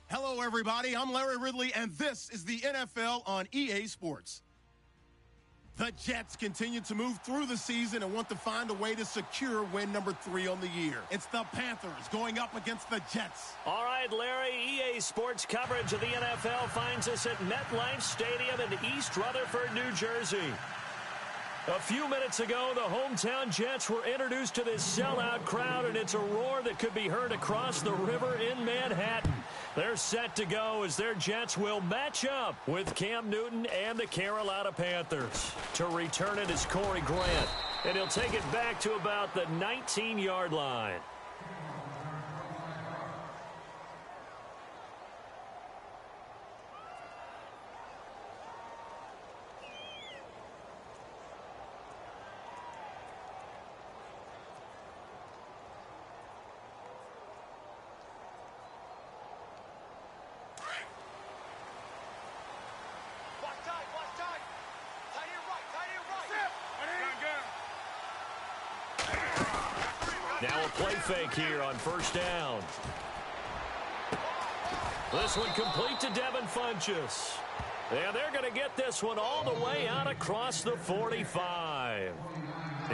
Hello, everybody. I'm Larry Ridley, and this is the NFL on EA Sports. The Jets continue to move through the season and want to find a way to secure win number 3 on the year. It's the Panthers going up against the Jets. All right, Larry, EA Sports coverage of the NFL finds us at MetLife Stadium in East Rutherford, New Jersey. A few minutes ago, the hometown Jets were introduced to this sellout crowd, and it's a roar that could be heard across the river in Manhattan. They're set to go as their Jets will match up with Cam Newton and the Carolina Panthers. To return it is Corey Grant, and he'll take it back to about the 19-yard line. Now a play fake here on first down. This one complete to Devin Funchess. And they're going to get this one all the way out across the 45.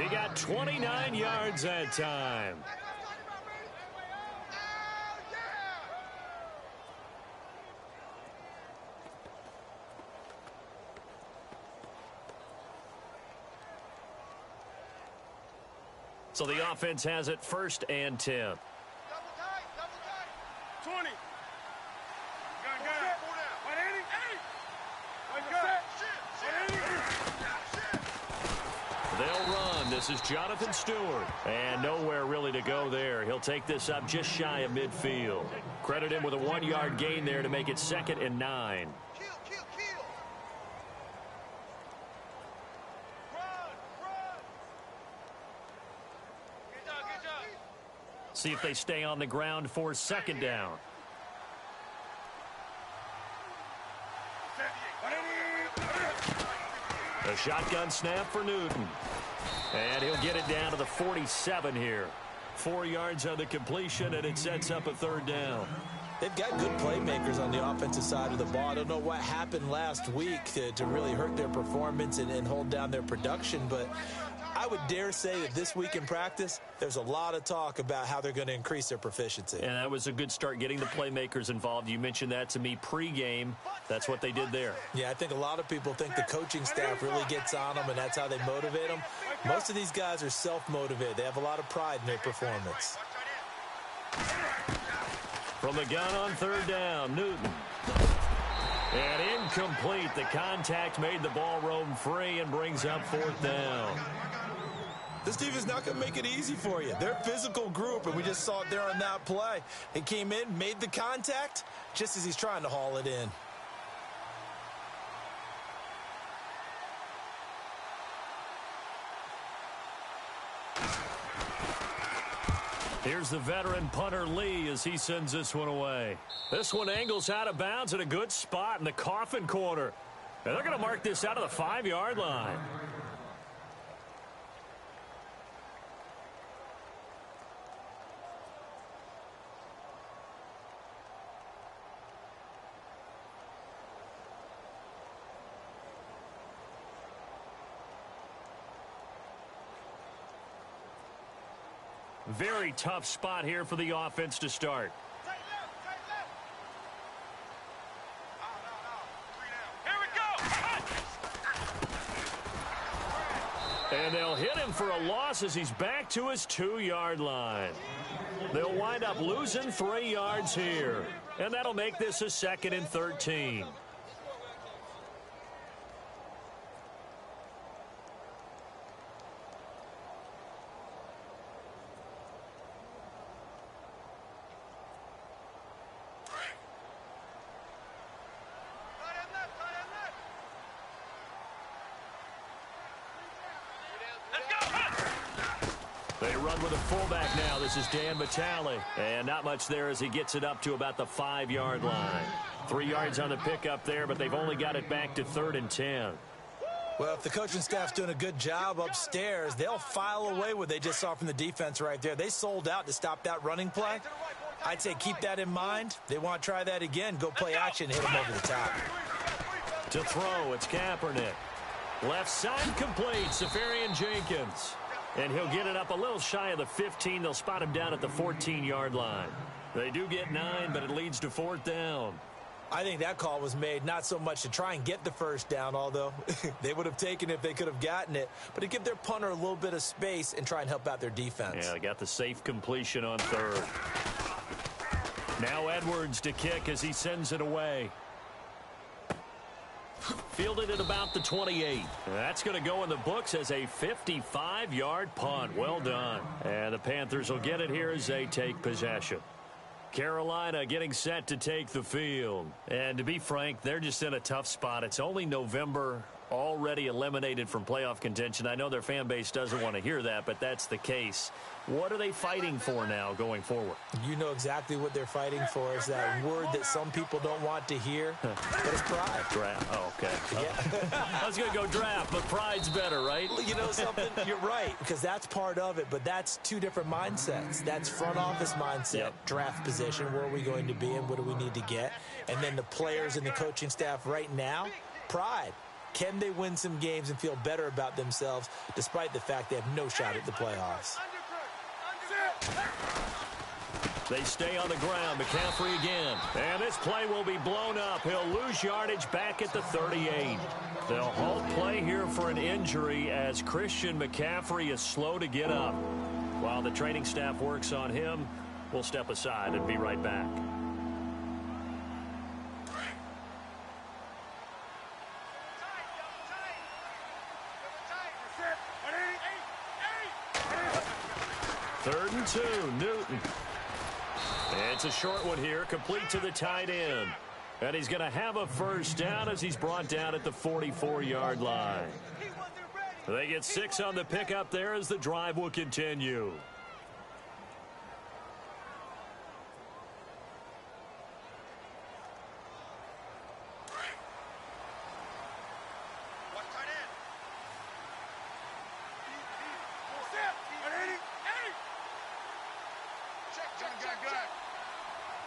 He got 29 yards that time. So the offense has it 1st and 10. Double tight, 20. They'll run. This is Jonathan Stewart. And nowhere really to go there. He'll take this up just shy of midfield. Credit him with a 1-yard gain there to make it 2nd and 9. See if they stay on the ground for 2nd down. A shotgun snap for Newton. And he'll get it down to the 47 here. 4 yards on the completion, and it sets up a 3rd down. They've got good playmakers on the offensive side of the ball. I don't know what happened last week to really hurt their performance and hold down their production, but I would dare say that this week in practice, there's a lot of talk about how they're going to increase their proficiency. And that was a good start getting the playmakers involved. You mentioned that to me pregame. That's what they did there. Yeah, I think a lot of people think the coaching staff really gets on them, and that's how they motivate them. Most of these guys are self-motivated. They have a lot of pride in their performance. From the gun on 3rd down, Newton. And incomplete. The contact made the ball roam free and brings up 4th down. This team is not going to make it easy for you. They're a physical group, and we just saw it there on that play. He came in, made the contact, just as he's trying to haul it in. Here's the veteran punter Lee as he sends this one away. This one angles out of bounds at a good spot in the coffin corner. And they're going to mark this out of the 5-yard line. Very tough spot here for the offense to start. And they'll hit him for a loss as he's back to his 2-yard line. They'll wind up losing 3 yards here. And that'll make this a 2nd and 13. They run with a fullback now. This is Dan Vitale. And not much there as he gets it up to about the 5-yard line. 3 yards on the pickup there, but they've only got it back to 3rd and 10. Well, if the coaching staff's doing a good job upstairs, they'll file away what they just saw from the defense right there. They sold out to stop that running play. I'd say keep that in mind. They want to try that again. Go play action, hit them over the top. To throw, it's Kaepernick. Left side complete, Safarian Jenkins. And he'll get it up a little shy of the 15. They'll spot him down at the 14-yard line. They do get 9, but it leads to 4th down. I think that call was made not so much to try and get the first down, although they would have taken it if they could have gotten it, but to give their punter a little bit of space and try and help out their defense. Yeah, they got the safe completion on 3rd. Now Edwards to kick as he sends it away. Fielded at about the 28. That's going to go in the books as a 55-yard punt. Well done. And the Panthers will get it here as they take possession. Carolina getting set to take the field. And to be frank, they're just in a tough spot. It's only November, already eliminated from playoff contention. I know their fan base doesn't want to hear that, but that's the case. What are they fighting for now going forward? You know exactly what they're fighting for. Is that word that some people don't want to hear, but it's pride. Draft. Oh, okay. Yeah. I was going to go draft, but pride's better, right? You know something? You're right, because that's part of it, but that's two different mindsets. That's front office mindset, Yep. Draft position, where are we going to be and what do we need to get? And then the players and the coaching staff right now, pride. Can they win some games and feel better about themselves despite the fact they have no shot at the playoffs? They stay on the ground. McCaffrey again. And this play will be blown up. He'll lose yardage back at the 38. They'll halt play here for an injury as Christian McCaffrey is slow to get up. While the training staff works on him, we'll step aside and be right back. Third and 2, Newton. It's a short one here, complete to the tight end. And he's going to have a first down as he's brought down at the 44-yard line. They get 6 on the pickup there as the drive will continue.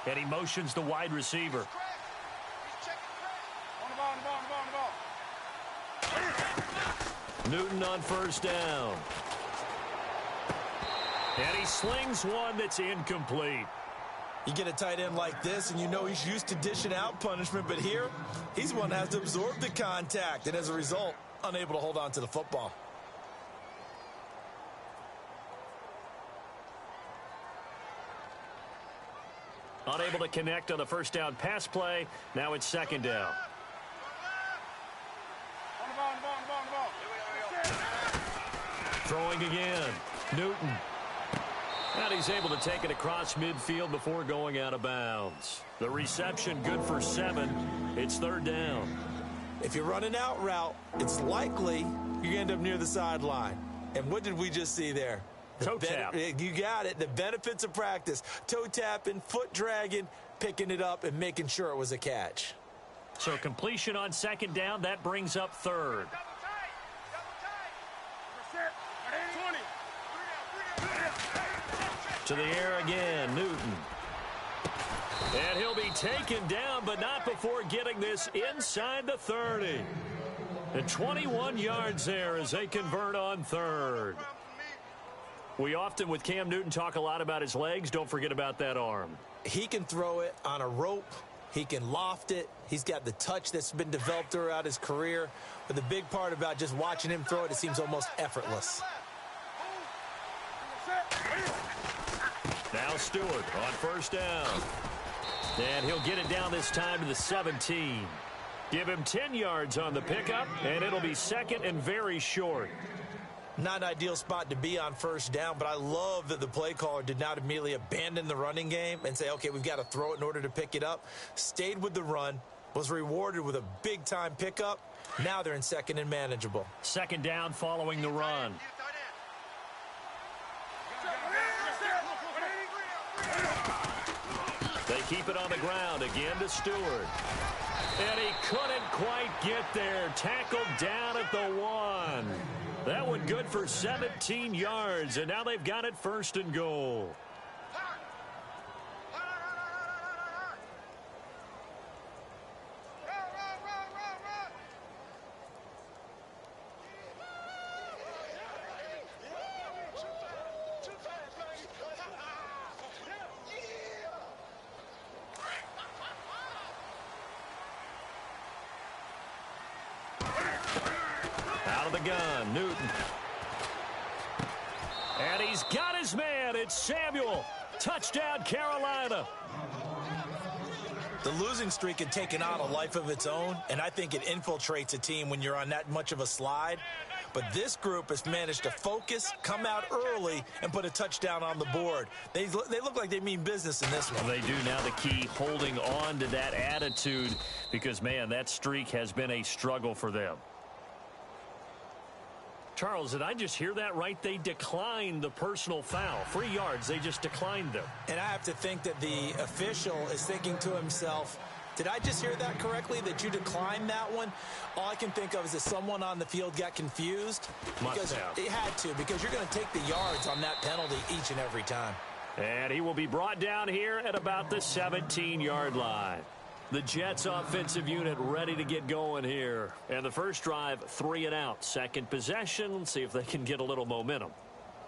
And he motions the wide receiver. Newton on first down. And he slings one that's incomplete. You get a tight end like this, and you know he's used to dishing out punishment, but here, he's the one that has to absorb the contact, and as a result, unable to hold on to the football. Unable to connect on the first down pass play. Now it's second down. Throwing again. Newton. And he's able to take it across midfield before going out of bounds. The reception good for 7. It's third down. If you're running out route, it's likely you end up near the sideline. And what did we just see there? Toe tap. You got it. The benefits of practice. Toe tapping, foot dragging, picking it up, and making sure it was a catch. So completion on second down. That brings up third. To the air again, Newton. And he'll be taken down, but not before getting this inside the 30. And 21 yards there as they convert on third. We often, with Cam Newton, talk a lot about his legs. Don't forget about that arm. He can throw it on a rope. He can loft it. He's got the touch that's been developed throughout his career. But the big part about just watching him throw it, it seems almost effortless. Now Stewart on first down. And he'll get it down this time to the 17. Give him 10 yards on the pickup, and it'll be second and very short. Not an ideal spot to be on first down, but I love that the play caller did not immediately abandon the running game and say, okay, we've got to throw it in order to pick it up. Stayed with the run, was rewarded with a big-time pickup. Now they're in second and manageable. Second down following the run. They keep it on the ground again to Stewart. And he couldn't quite get there. Tackled down at the 1. That one good for 17 yards, and now they've got it first and goal. Out of the gun, Newton. And he's got his man. It's Samuel. Touchdown, Carolina. The losing streak had taken on a life of its own, and I think it infiltrates a team when you're on that much of a slide. But this group has managed to focus, come out early, and put a touchdown on the board. They look like they mean business in this one. They do. Now the key, holding on to that attitude, because, man, that streak has been a struggle for them. Charles, did I just hear that right? They declined the personal foul. 3 yards, they just declined them. And I have to think that the official is thinking to himself, did I just hear that correctly, that you declined that one? All I can think of is that someone on the field got confused. Must have. It had to, because you're going to take the yards on that penalty each and every time. And he will be brought down here at about the 17-yard line. The Jets offensive unit ready to get going here. And the first drive, 3 and out. Second possession, let's see if they can get a little momentum.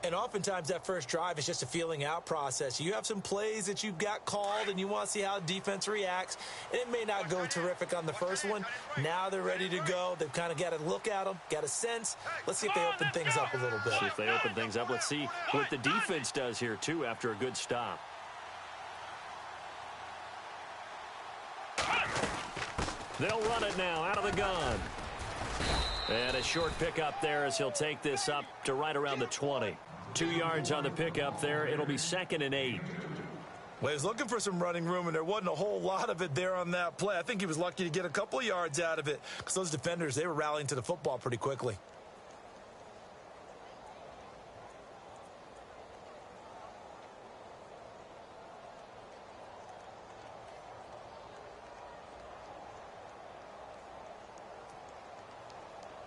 And oftentimes that first drive is just a feeling out process. You have some plays that you've got called and you want to see how defense reacts. And it may not go terrific on the first one. Now they're ready to go. They've kind of got to look at them, got a sense. Let's see if they open things up a little bit. See if they open things up. Let's see what the defense does here, too, after a good stop. They'll run it now out of the gun. And a short pickup there as he'll take this up to right around the 20. 2 yards on the pickup there. It'll be 2nd and 8. Well, he was looking for some running room, and there wasn't a whole lot of it there on that play. I think he was lucky to get a couple of yards out of it because those defenders, they were rallying to the football pretty quickly.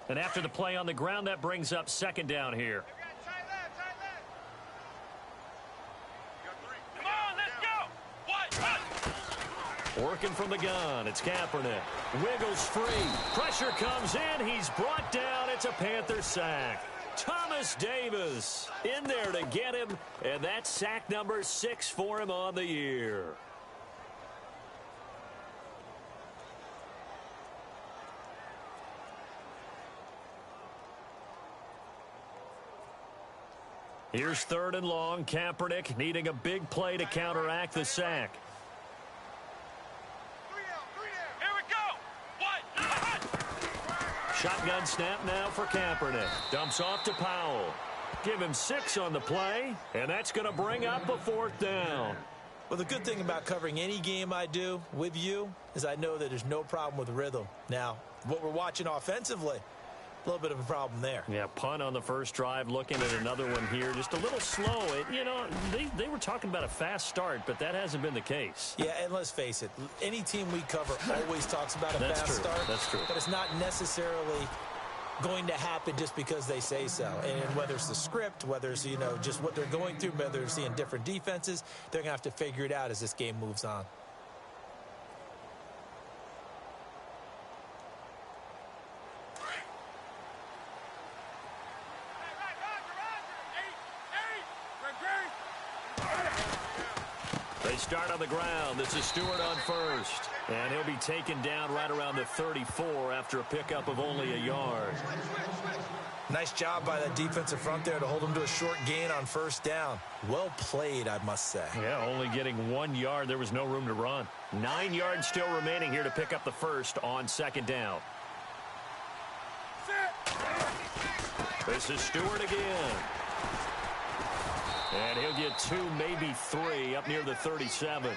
And after the play on the ground, that brings up 2nd down here. Come on, let's go. Working from the gun, it's Kaepernick. Wiggles free. Pressure comes in. He's brought down. It's a Panther sack. Thomas Davis in there to get him. And that's sack number 6 for him on the year. Here's 3rd and long. Kaepernick needing a big play to counteract the sack. Here we go. Shotgun snap now for Kaepernick. Dumps off to Powell. Give him 6 on the play, and that's going to bring up a 4th down. Well, the good thing about covering any game I do with you is I know that there's no problem with rhythm. Now, what we're watching offensively, a little bit of a problem there. Yeah, punt on the first drive. Looking at another one here. Just a little slow. They were talking about a fast start, but that hasn't been the case. Yeah, and let's face it, any team we cover always talks about a fast start. That's true. But it's not necessarily going to happen just because they say so. And whether it's the script, whether it's, just what they're going through, whether they're seeing different defenses, they're going to have to figure it out as this game moves on. They start on the ground. This is Stewart on first. And he'll be taken down right around the 34 after a pickup of only a yard. Nice job by that defensive front there to hold him to a short gain on first down. Well played, I must say. Yeah, only getting 1 yard. There was no room to run. 9 yards still remaining here to pick up the first on 2nd down. This is Stewart again. And he'll get 2, maybe 3 up near the 37.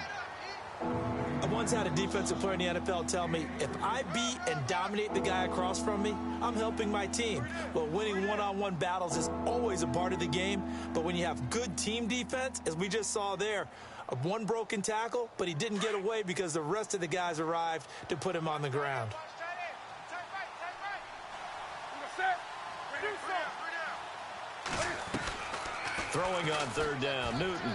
I once had a defensive player in the NFL tell me, if I beat and dominate the guy across from me, I'm helping my team. Well, winning one-on-one battles is always a part of the game, but when you have good team defense, as we just saw there, one broken tackle, but he didn't get away because the rest of the guys arrived to put him on the ground. Throwing on 3rd down, Newton.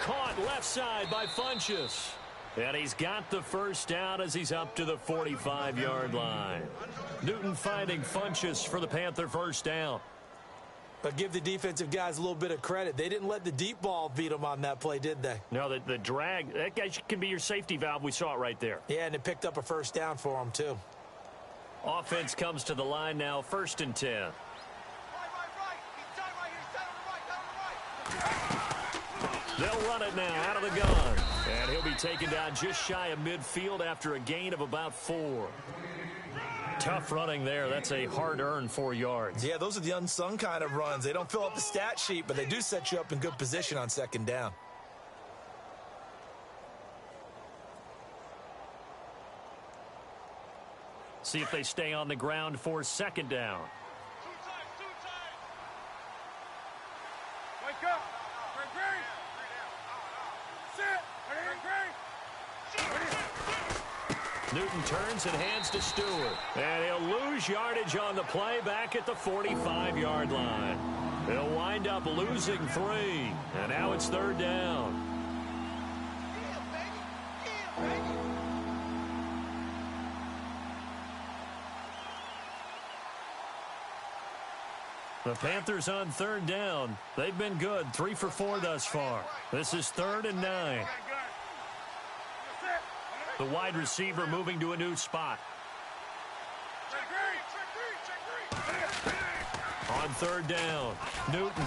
Caught left side by Funchess. And he's got the first down as he's up to the 45-yard line. Newton finding Funchess for the Panther first down. But give the defensive guys a little bit of credit. They didn't let the deep ball beat them on that play, did they? No, the drag, that guy can be your safety valve. We saw it right there. Yeah, and it picked up a first down for them, too. Offense comes to the line now, 1st and 10. Right. He's tight right here. He's tight on the right. They'll run it now out of the gun. And he'll be taken down just shy of midfield after a gain of about 4. Tough running there. That's a hard-earned 4 yards. Yeah, those are the unsung kind of runs. They don't fill up the stat sheet, but they do set you up in good position on 2nd down. See if they stay on the ground for 2nd down. Two times. Wake up. Green. Sit. Green. Newton turns and hands to Stewart. And he'll lose yardage on the play back at the 45-yard line. He'll wind up losing 3. And now it's 3rd down. The Panthers on 3rd down. They've been good, 3 for 4 thus far. This is 3rd and 9. The wide receiver moving to a new spot. On 3rd down, Newton.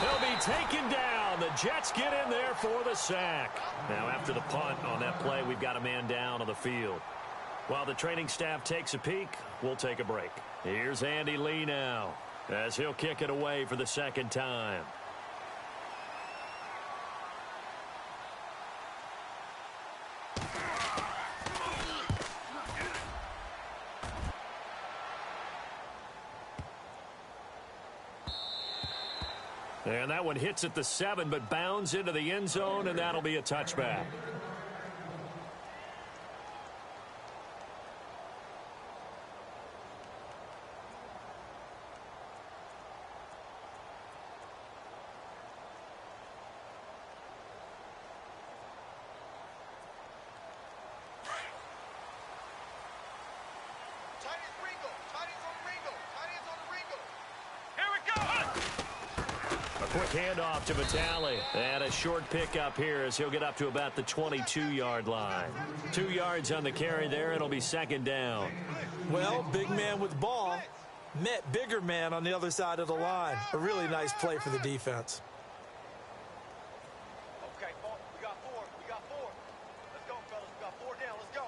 He'll be taken down. The Jets get in there for the sack. Now after the punt on that play, we've got a man down on the field. While the training staff takes a peek, we'll take a break. Here's Andy Lee now, as he'll kick it away for the 2nd time. And that one hits at the 7, but bounds into the end zone, and that'll be a touchback. Quick handoff to Vitale. And a short pickup here as he'll get up to about the 22-yard line. 2 yards on the carry there. It'll be 2nd down. Well, big man with ball met bigger man on the other side of the line. A really nice play for the defense. Okay, we got 4. Let's go, fellas. We got 4 down. Let's go.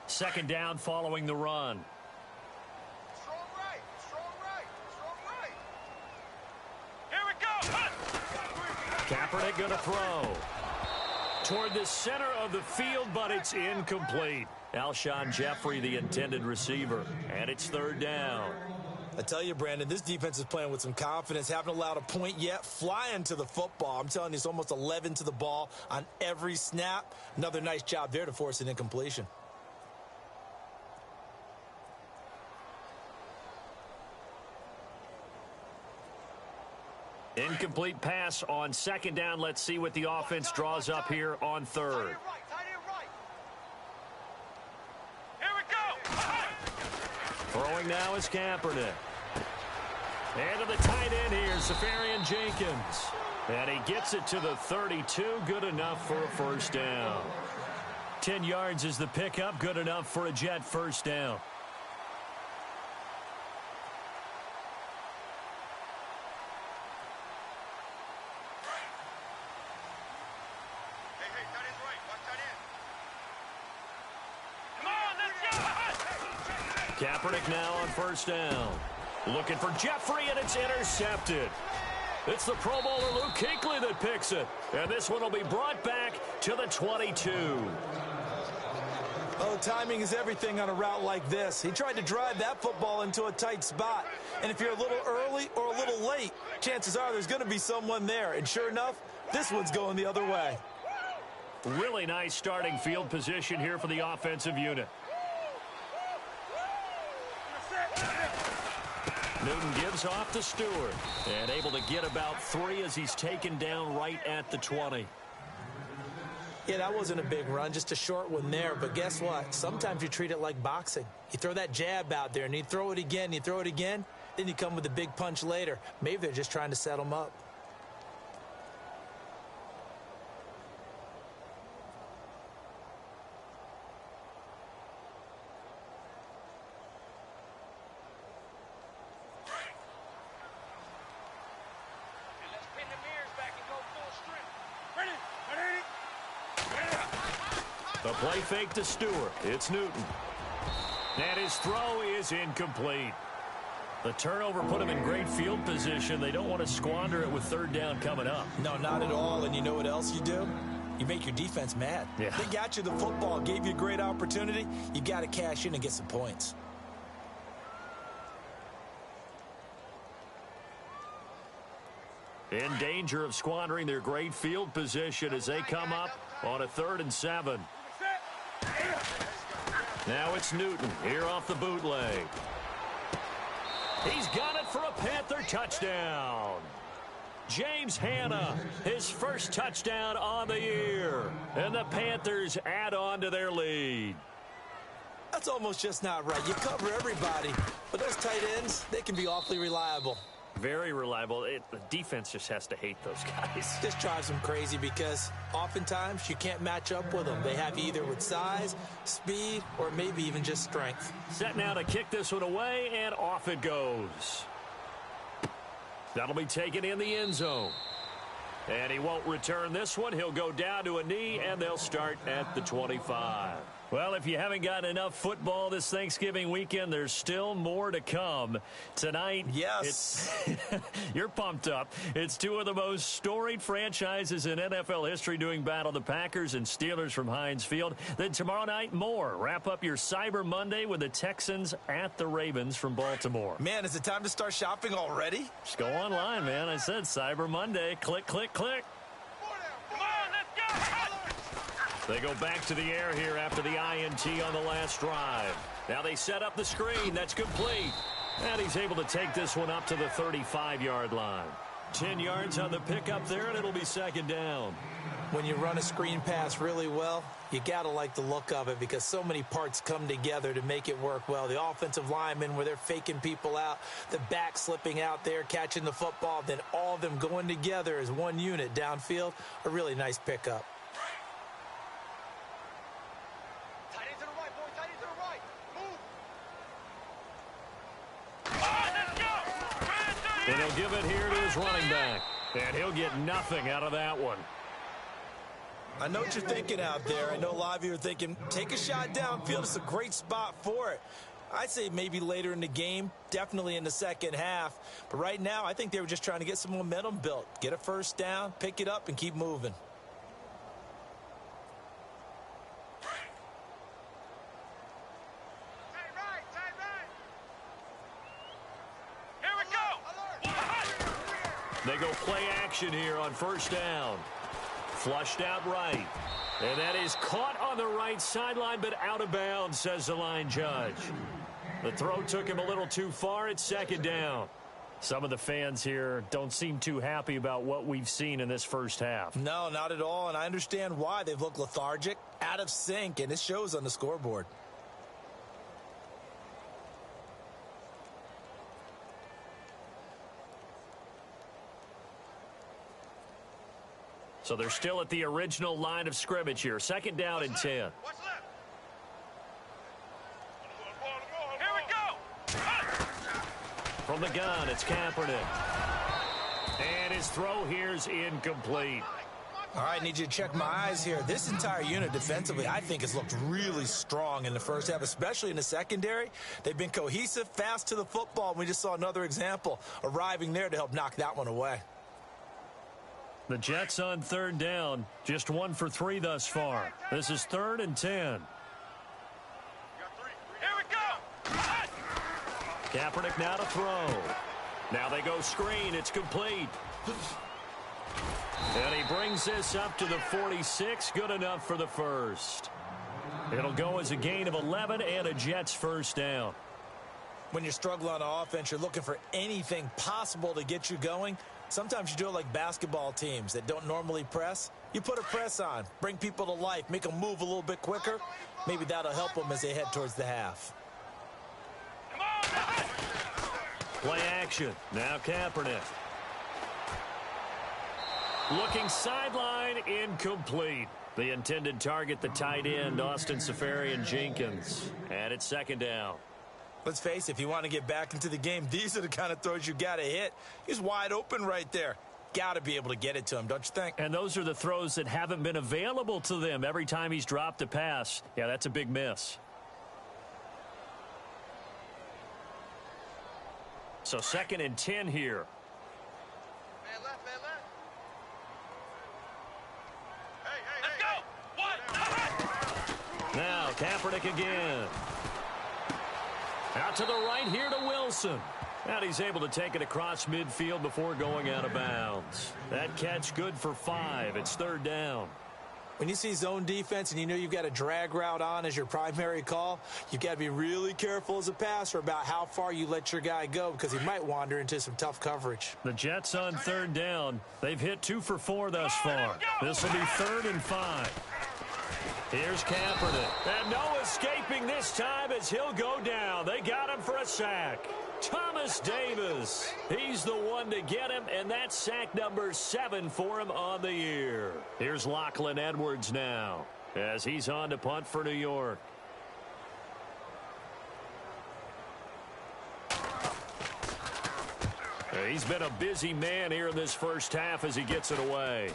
Second down following the run. Strong right. Here we go. Kaepernick going to throw toward the center of the field, but it's incomplete. Alshon Jeffrey, the intended receiver, and it's 3rd down. I tell you, Brandon, this defense is playing with some confidence. Haven't allowed a point yet. Flying to the football. I'm telling you, it's almost 11 to the ball on every snap. Another nice job there to force an incompletion. Incomplete pass on 2nd down. Let's see what the offense draws up here on 3rd. Here we go. Throwing now is Kaepernick. And to the tight end here, Safarian Jenkins. And he gets it to the 32. Good enough for a 1st down. 10 yards is the pickup. Good enough for a Jet 1st down. Kaepernick now on 1st down. Looking for Jeffrey, and it's intercepted. It's the Pro Bowler Luke Kuechly that picks it. And this one will be brought back to the 22. Oh, timing is everything on a route like this. He tried to drive that football into a tight spot. And if you're a little early or a little late, chances are there's going to be someone there. And sure enough, this one's going the other way. Really nice starting field position here for the offensive unit. Newton gives off to Stewart. And able to get about 3 as he's taken down right at the 20. Yeah, that wasn't a big run, just a short one there. But guess what? Sometimes you treat it like boxing. You throw that jab out there, and you throw it again, then you come with a big punch later. Maybe they're just trying to set him up. A play fake to Stewart. It's Newton. And his throw is incomplete. The turnover put him in great field position. They don't want to squander it with third down coming up. No, not at all. And you know what else you do? You make your defense mad. Yeah. They got you the football, gave you a great opportunity. You got to cash in and get some points. In danger of squandering their great field position as they come up on a 3rd and 7. Now it's Newton here off the bootleg. He's got it for a Panther touchdown. James Hanna, his first touchdown on the year. And the Panthers add on to their lead. That's almost just not right. You cover everybody, but those tight ends, they can be awfully reliable. Very reliable. The defense just has to hate those guys. This drives them crazy because oftentimes you can't match up with them. They have either with size, speed, or maybe even just strength. Set now to kick this one away, and off it goes. That'll be taken in the end zone. And he won't return this one. He'll go down to a knee, and they'll start at the 25. Well, if you haven't gotten enough football this Thanksgiving weekend, there's still more to come. Tonight, yes, you're pumped up. It's two of the most storied franchises in NFL history doing battle, the Packers and Steelers from Heinz Field. Then tomorrow night, more. Wrap up your Cyber Monday with the Texans at the Ravens from Baltimore. Man, is it time to start shopping already? Just go online, man. I said Cyber Monday. Click, click, click. Come on, let's go! They go back to the air here after the INT on the last drive. Now they set up the screen. That's complete. And he's able to take this one up to the 35-yard line. 10 yards on the pickup there, and it'll be second down. When you run a screen pass really well, you got to like the look of it because so many parts come together to make it work well. The offensive linemen where they're faking people out, the back slipping out there, catching the football, then all of them going together as one unit downfield. A really nice pickup. And he'll give it here to his running back. And he'll get nothing out of that one. I know what you're thinking out there. I know a lot of you are thinking, take a shot downfield. It's a great spot for it. I'd say maybe later in the game, definitely in the second half. But right now, I think they were just trying to get some momentum built. Get a first down, pick it up, and keep moving. They go play action here on first down. Flushed out right. And that is caught on the right sideline, but out of bounds, says the line judge. The throw took him a little too far. It's second down. Some of the fans here don't seem too happy about what we've seen in this first half. No, not at all, and I understand why. They've looked lethargic, out of sync, and it shows on the scoreboard. So they're still at the original line of scrimmage here. Second down and 10. Here we go! From the gun, it's Kaepernick. And his throw here's incomplete. All right, need you to check my eyes here. This entire unit defensively, I think, has looked really strong in the first half, especially in the secondary. They've been cohesive, fast to the football. We just saw another example arriving there to help knock that one away. The Jets on third down, just 1 for 3 thus far. This is 3rd and 10. Here we go! Kaepernick now to throw. Now they go screen. It's complete. And he brings this up to the 46. Good enough for the first. It'll go as a gain of 11 and a Jets first down. When you're struggling on offense, you're looking for anything possible to get you going. Sometimes you do it like basketball teams that don't normally press. You put a press on, bring people to life, make them move a little bit quicker. Maybe that'll help them as they head towards the half. Play action. Now Kaepernick. Looking sideline, incomplete. The intended target, the tight end, Austin Seferian-Jenkins. And it's second down. Let's face it, if you want to get back into the game, these are the kind of throws you got to hit. He's wide open right there. got to be able to get it to him, don't you think? And those are the throws that haven't been available to them every time he's dropped a pass. Yeah, that's a big miss. So 2nd and 10 here. Man left, man left. Hey, let's go. Now Kaepernick again. Out to the right here to Wilson. And he's able to take it across midfield before going out of bounds. That catch good for 5. It's 3rd down. When you see zone defense and you know you've got a drag route on as your primary call, you've got to be really careful as a passer about how far you let your guy go because he might wander into some tough coverage. The Jets on 3rd down. They've hit 2 for 4 thus far. This will be 3rd and 5. Here's Kaepernick. And no escaping this time as he'll go down. They got him for a sack. Thomas Davis. He's the one to get him, and that's sack number 7 for him on the year. Here's Lachlan Edwards now as he's on to punt for New York. He's been a busy man here in this first half as he gets it away.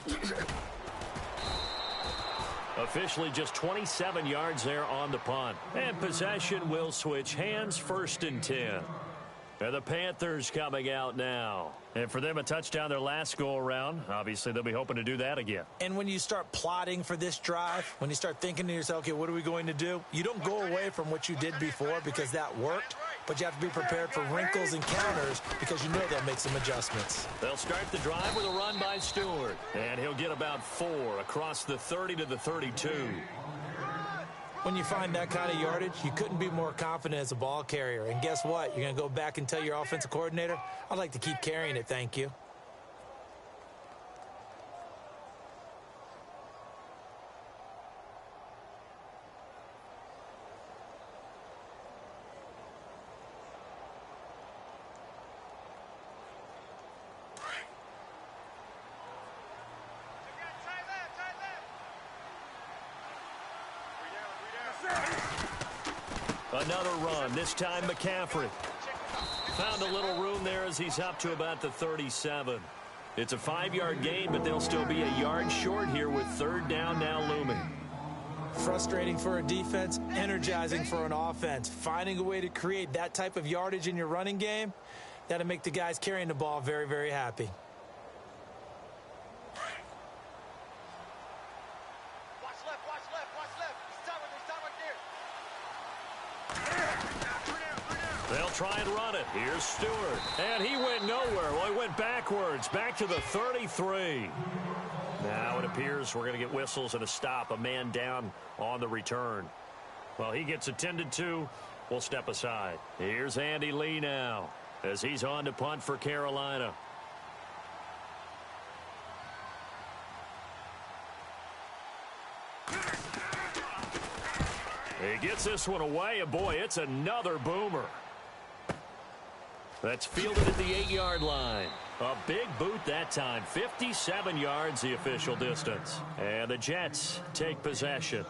Officially just 27 yards there on the punt. And possession will switch hands, 1st and 10. And the Panthers coming out now. And for them, a touchdown their last go-around. Obviously, they'll be hoping to do that again. And when you start plotting for this drive, when you start thinking to yourself, okay, what are we going to do? You don't go away from what you did before because that worked. But you have to be prepared for wrinkles and counters because you know they'll make some adjustments. They'll start the drive with a run by Stewart. And he'll get about 4 across the 30 to the 32. When you find that kind of yardage, you couldn't be more confident as a ball carrier. And guess what? You're going to go back and tell your offensive coordinator, I'd like to keep carrying it, thank you. Another run, this time McCaffrey. Found a little room there as he's up to about the 37. It's a 5-yard gain, but they'll still be a yard short here with 3rd down now looming. Frustrating for a defense, energizing for an offense. Finding a way to create that type of yardage in your running game, that'll make the guys carrying the ball very, very happy. Watch left, watch left, watch left. Stop right there. They'll try and run it. Here's Stewart. And he went nowhere. Well, he went backwards, back to the 33. Now it appears we're going to get whistles and a stop. A man down on the return. Well, he gets attended to. We'll step aside. Here's Andy Lee now as he's on to punt for Carolina. He gets this one away, and boy, it's another boomer. That's fielded at the 8-yard line. A big boot that time. 57 yards the official distance. And the Jets take possession.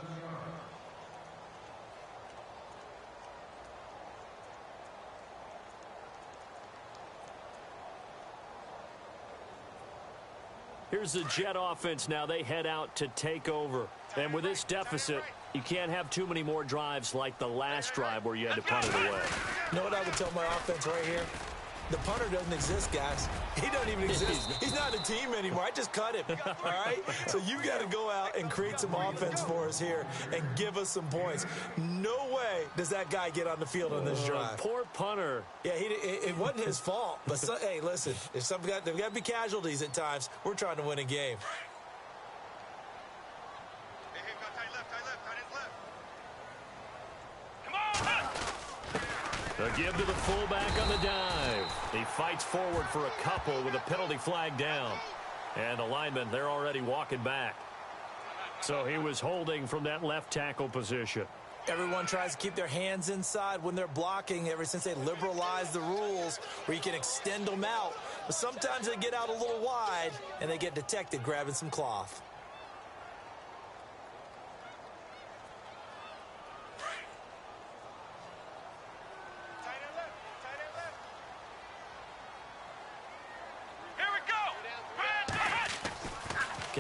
Here's the Jet offense now. They head out to take over. And with this deficit, you can't have too many more drives like the last drive where you had to punt it away. You know what I would tell my offense right here? The punter doesn't exist, guys. He doesn't even exist. He's not a team anymore. I just cut him, all right? So you got to go out and create some offense for us here and give us some points. No way does that guy get on the field on this drive. Poor punter. Yeah, it wasn't his fault. But, hey, listen, if there's got to be casualties at times. We're trying to win a game. A give to the fullback on the dive. He fights forward for a couple with a penalty flag down. And the linemen, they're already walking back. So he was holding from that left tackle position. Everyone tries to keep their hands inside when they're blocking ever since they liberalized the rules where you can extend them out. But sometimes they get out a little wide and they get detected grabbing some cloth.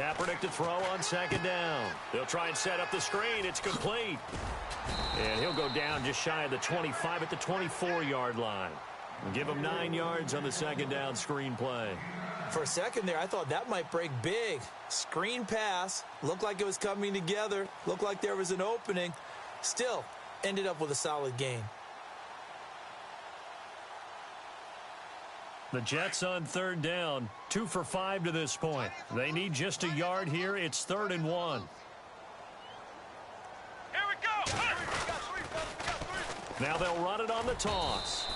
Kaepernick to throw on second down. They'll try and set up the screen. It's complete. And he'll go down just shy of the 25 at the 24-yard line. Give him 9 yards on the second down screen play. For a second there, I thought that might break big. Screen pass. Looked like it was coming together. Looked like there was an opening. Still, ended up with a solid gain. The Jets on third down, 2 for 5 to this point. They need just a yard here. It's 3rd and 1. Here we go. Now they'll run it on the toss.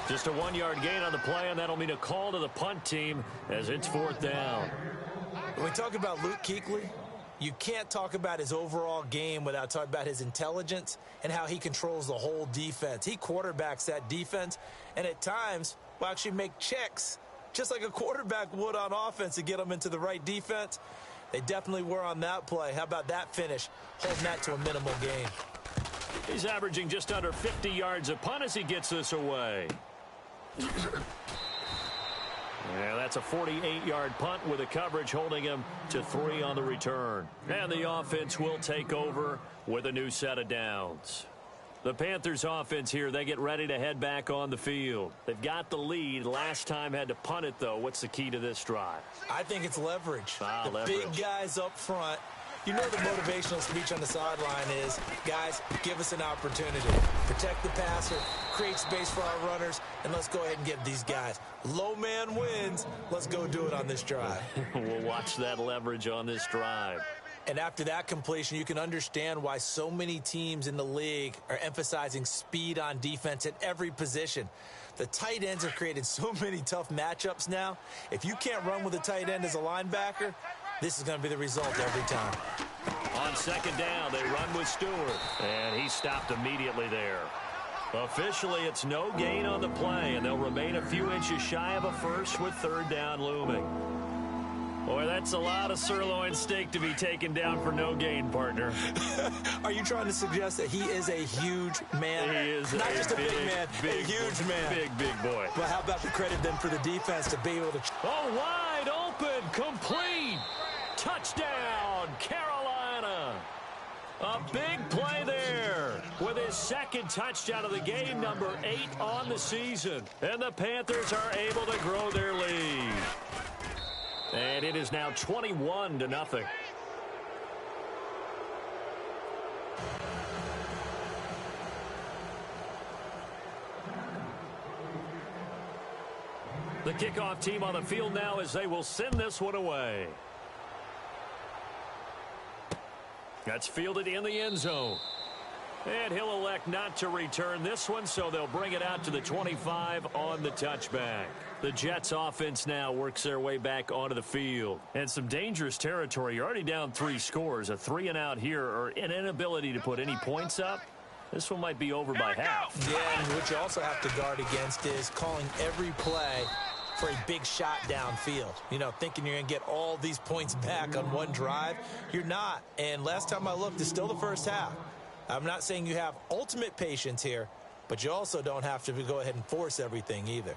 Just a 1-yard gain on the play, and that'll mean a call to the punt team as it's 4th down. When we talk about Luke Kuechly, you can't talk about his overall game without talking about his intelligence and how he controls the whole defense. He quarterbacks that defense, and at times will actually make checks, just like a quarterback would on offense to get them into the right defense. They definitely were on that play. How about that finish, holding that to a minimal gain? He's averaging just under 50 yards a punt as he gets this away. Yeah, that's a 48-yard punt with a coverage holding him to 3 on the return. And the offense will take over with a new set of downs. The Panthers offense here, they get ready to head back on the field. They've got the lead. Last time had to punt it, though. What's the key to this drive? I think it's leverage. Leverage. Big guys up front. You know the motivational speech on the sideline is, guys, give us an opportunity. Protect the passer, create space for our runners, and let's go ahead and get these guys. Low man wins. Let's go do it on this drive. We'll watch that leverage on this drive. And after that completion, you can understand why so many teams in the league are emphasizing speed on defense at every position. The tight ends have created so many tough matchups now. If you can't run with a tight end as a linebacker, this is going to be the result every time. On second down, they run with Stewart. And he stopped immediately there. Officially, it's no gain on the play, and they'll remain a few inches shy of a first with 3rd down looming. Boy, that's a lot of sirloin steak to be taken down for no gain, partner. Are you trying to suggest that he is a huge man? He is not just a big man, a huge man. Big boy. Well, how about the credit then for the defense to be able to... Oh, wide open, complete. Touchdown, Carolina. A big play there with his 2nd touchdown of the game, number 8 on the season. And the Panthers are able to grow their lead. And it is now 21-0. The kickoff team on the field now as they will send this one away. That's fielded in the end zone. And he'll elect not to return this one, so they'll bring it out to the 25 on the touchback. The Jets offense now works their way back onto the field. And some dangerous territory. You're already down 3 scores. A 3-and-out here, or an inability to put any points up. This one might be over by half. Yeah, and what you also have to guard against is calling every play for a big shot downfield. You know, thinking you're going to get all these points back on one drive. You're not. And last time I looked, it's still the first half. I'm not saying you have ultimate patience here, but you also don't have to go ahead and force everything either.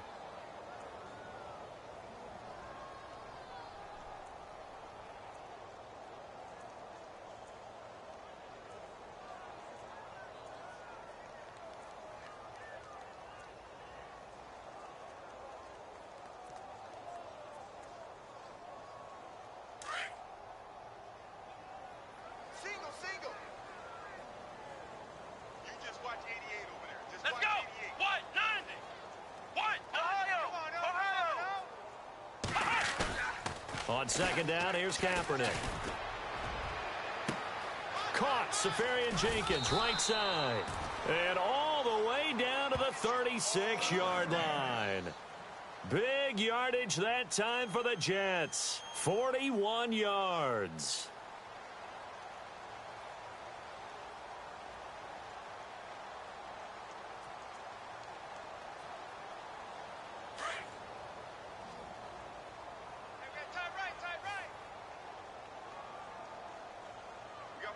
Single. You just watch 88 over there. Just Let's watch go. 88. What? 90. What? Ohio. On second down, here's Kaepernick. Caught, Safarian Jenkins, right side. And all the way down to the 36-yard line. Big yardage that time for the Jets. 41 yards. Tight right.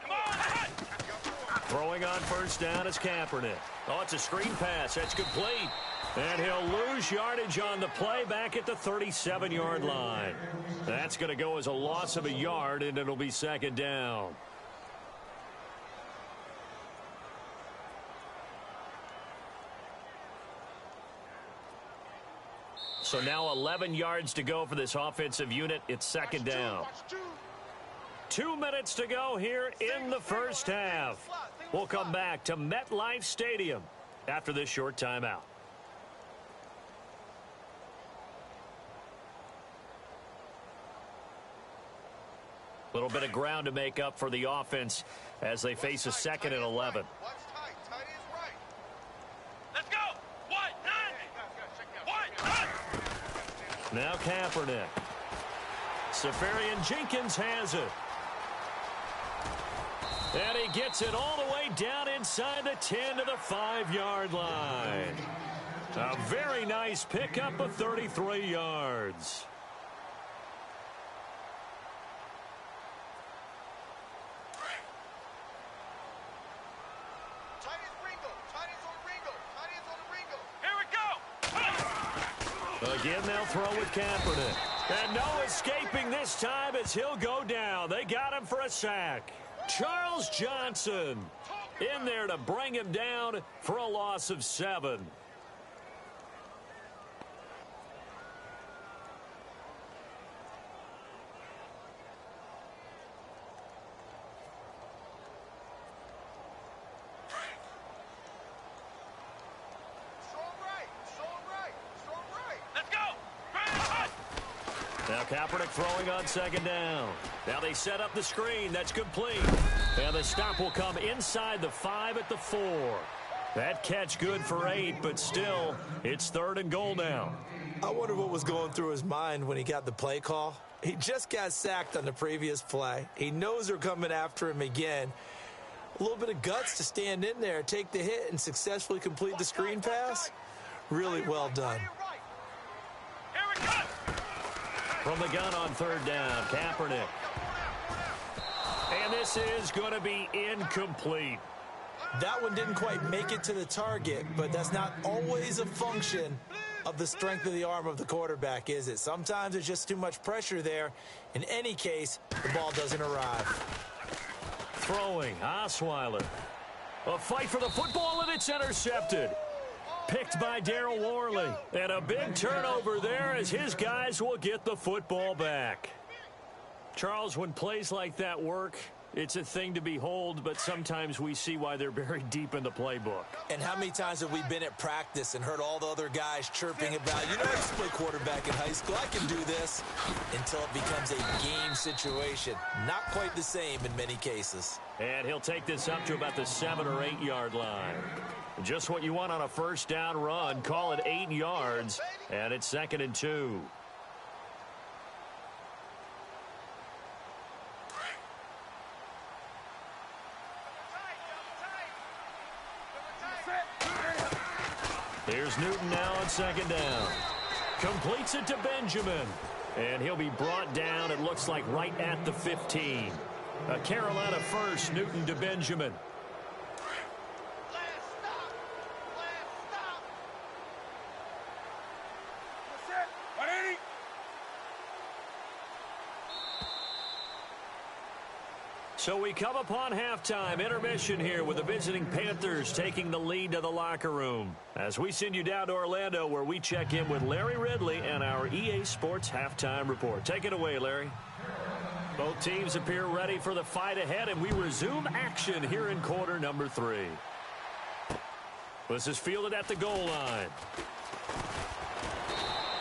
Come on. Throwing on first down is Kaepernick. Oh, it's a screen pass. That's complete. And he'll lose yardage on the play back at the 37-yard line. That's going to go as a loss of a yard, and it'll be second down. So now 11 yards to go for this offensive unit. It's second down. 2 minutes to go here in the first half. We'll come back to MetLife Stadium after this short timeout. A little bit of ground to make up for the offense as they face a second and 11. Let's go. What? Now Kaepernick. Safarian Jenkins has it. And he gets it all the way down inside the 10 to the 5-yard line. A very nice pickup of 33 yards. Again, they'll throw with Kaepernick. And no escaping this time as he'll go down. They got him for a sack. Charles Johnson in there to bring him down for a loss of 7. Now Kaepernick throwing on second down. Now they set up the screen. That's complete. And the stop will come inside the 5 at the 4. That catch good for 8, but still, it's 3rd and goal now. I wonder what was going through his mind when he got the play call. He just got sacked on the previous play. He knows they're coming after him again. A little bit of guts to stand in there, take the hit, and successfully complete the screen pass. Really well done. From the gun on 3rd down, Kaepernick. And this is going to be incomplete. That one didn't quite make it to the target, but that's not always a function of the strength of the arm of the quarterback, is it? Sometimes there's just too much pressure there. In any case, the ball doesn't arrive. Throwing, Osweiler. A fight for the football, and it's intercepted. Picked by Darryl Worley. And a big turnover there as his guys will get the football back. Charles, when plays like that work, it's a thing to behold, but sometimes we see why they're buried deep in the playbook. And how many times have we been at practice and heard all the other guys chirping about, you know, I used to play quarterback in high school, I can do this, until it becomes a game situation. Not quite the same in many cases. And he'll take this up to about the 7 or 8 yard line. Just what you want on a first down run. Call it 8 yards, and it's 2nd and 2. Here's Newton now on 2nd down. Completes it to Benjamin. And he'll be brought down, it looks like, right at the 15. A Carolina first, Newton to Benjamin. So we come upon halftime, intermission here with the visiting Panthers taking the lead to the locker room. As we send you down to Orlando where we check in with Larry Ridley and our EA Sports Halftime Report. Take it away, Larry. Both teams appear ready for the fight ahead, and we resume action here in quarter number 3. This is fielded at the goal line.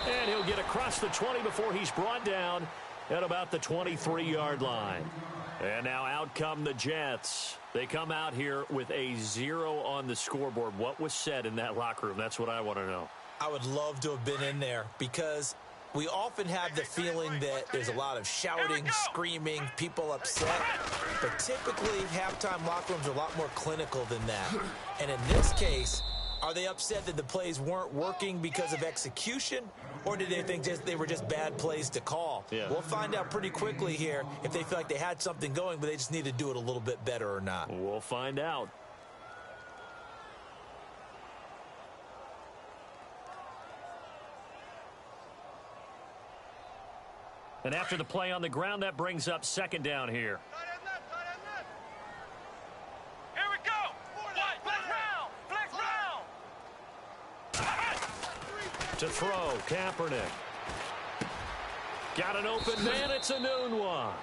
And he'll get across the 20 before he's brought down at about the 23-yard line. And now out come the Jets. They come out here with a 0 on the scoreboard. What was said in that locker room? That's what I want to know. I would love to have been in there because we often have the feeling that there's a lot of shouting, screaming, people upset. But typically, halftime locker rooms are a lot more clinical than that. And in this case, are they upset that the plays weren't working because of execution? or did they think they were just bad plays to call? Yeah. We'll find out pretty quickly here if they feel like they had something going, but they just need to do it a little bit better or not. We'll find out. And after the play on the ground, that brings up second down here. Here we go. What? Flex round. To throw, Kaepernick. Got an open man, it's a noon one.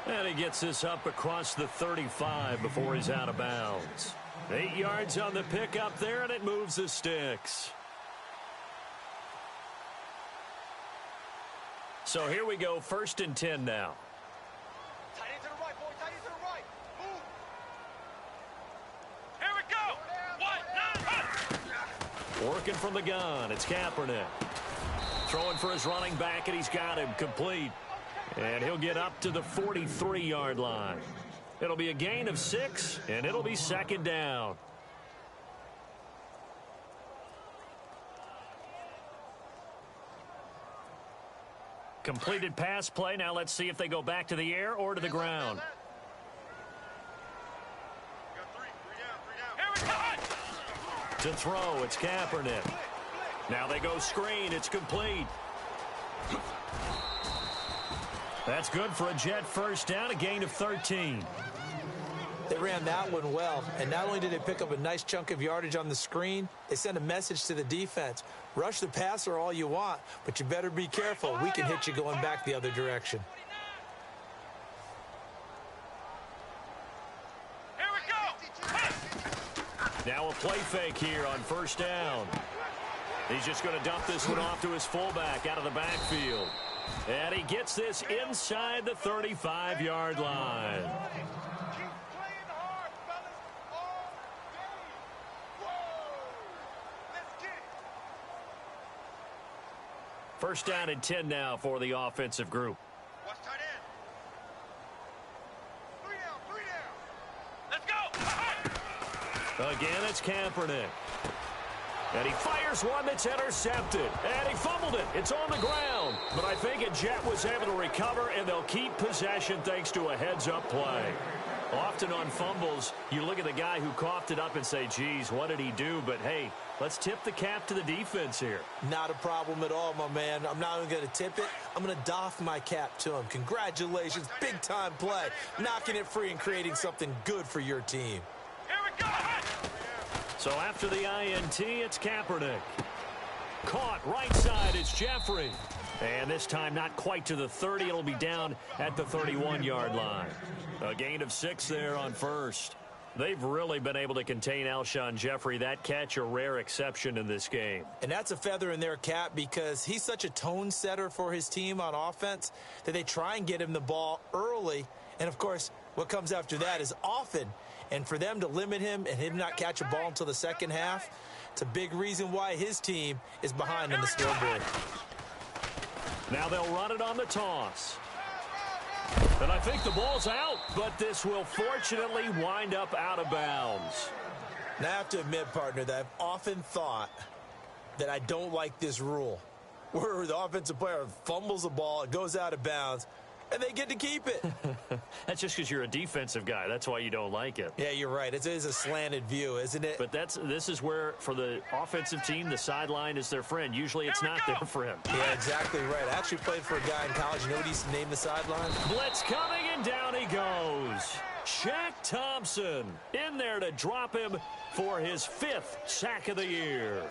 And he gets this up across the 35 before he's out of bounds. 8 yards on the pickup there, and it moves the sticks. So here we go, 1st and 10 now. Tight end to the right, boy. Tight end to the right. Move. Here we go. What? Working from the gun, it's Kaepernick. Throwing for his running back, and he's got him complete. And he'll get up to the 43-yard line. It'll be a gain of 6, and it'll be second down. Completed pass play. Now let's see if they go back to the air or to the ground. Here we go. To throw, it's Kaepernick. Now they go screen. It's complete. That's good for a Jet first down, a gain of 13. They ran that one well, and not only did they pick up a nice chunk of yardage on the screen, they sent a message to the defense. Rush the passer all you want, but you better be careful. We can hit you going back the other direction. Here we go. Now a play fake here on first down. He's just going to dump this one off to his fullback out of the backfield. And he gets this inside the 35-yard line. Keep playing hard, fellas. All day. Whoa. Let's get it. First down and 10 now for the offensive group. Watch tight end. 3 down. Let's go. Again, it's Kaepernick. And he fires one that's intercepted. And he fumbled it. It's on the ground. But I think a Jet was able to recover, and they'll keep possession thanks to a heads-up play. Often on fumbles, you look at the guy who coughed it up and say, geez, what did he do? But, hey, let's tip the cap to the defense here. Not a problem at all, my man. I'm not even going to tip it. I'm going to doff my cap to him. Congratulations. Big-time play. Knocking it free and creating something good for your team. Here we go. So after the INT, it's Kaepernick. Caught right side, it's Jeffrey. And this time not quite to the 30. It'll be down at the 31-yard line. A gain of 6 there on first. They've really been able to contain Alshon Jeffrey. That catch a rare exception in this game. And that's a feather in their cap because he's such a tone setter for his team on offense that they try and get him the ball early. And, of course, what comes after that is often. And for them to limit him and him not catch a ball until the second half, it's a big reason why his team is behind on the scoreboard. Now they'll run it on the toss. And I think the ball's out, but this will fortunately wind up out of bounds. Now, I have to admit, partner, that I've often thought that I don't like this rule, where the offensive player fumbles the ball, it goes out of bounds, and they get to keep it. That's just because you're a defensive guy. That's why you don't like it. Yeah, you're right. It is a slanted view, isn't it? But this is where, for the offensive team, the sideline is their friend. Usually it's not their friend. Yeah, exactly right. I actually played for a guy in college. You know what he used to name the sideline? Blitz coming, and down he goes. Shaq Thompson in there to drop him for his 5th sack of the year.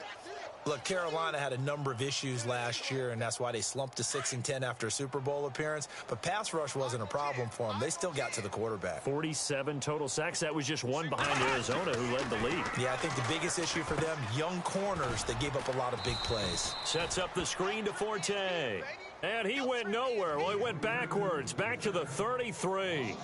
Look, Carolina had a number of issues last year, and that's why they slumped to 6-10 after a Super Bowl appearance. But pass rush wasn't a problem for them. They still got to the quarterback. 47 total sacks. That was just one behind Arizona, who led the league. Yeah, I think the biggest issue for them, young corners that gave up a lot of big plays. Sets up the screen to Forte. And he went nowhere. Well, he went backwards, back to the 33.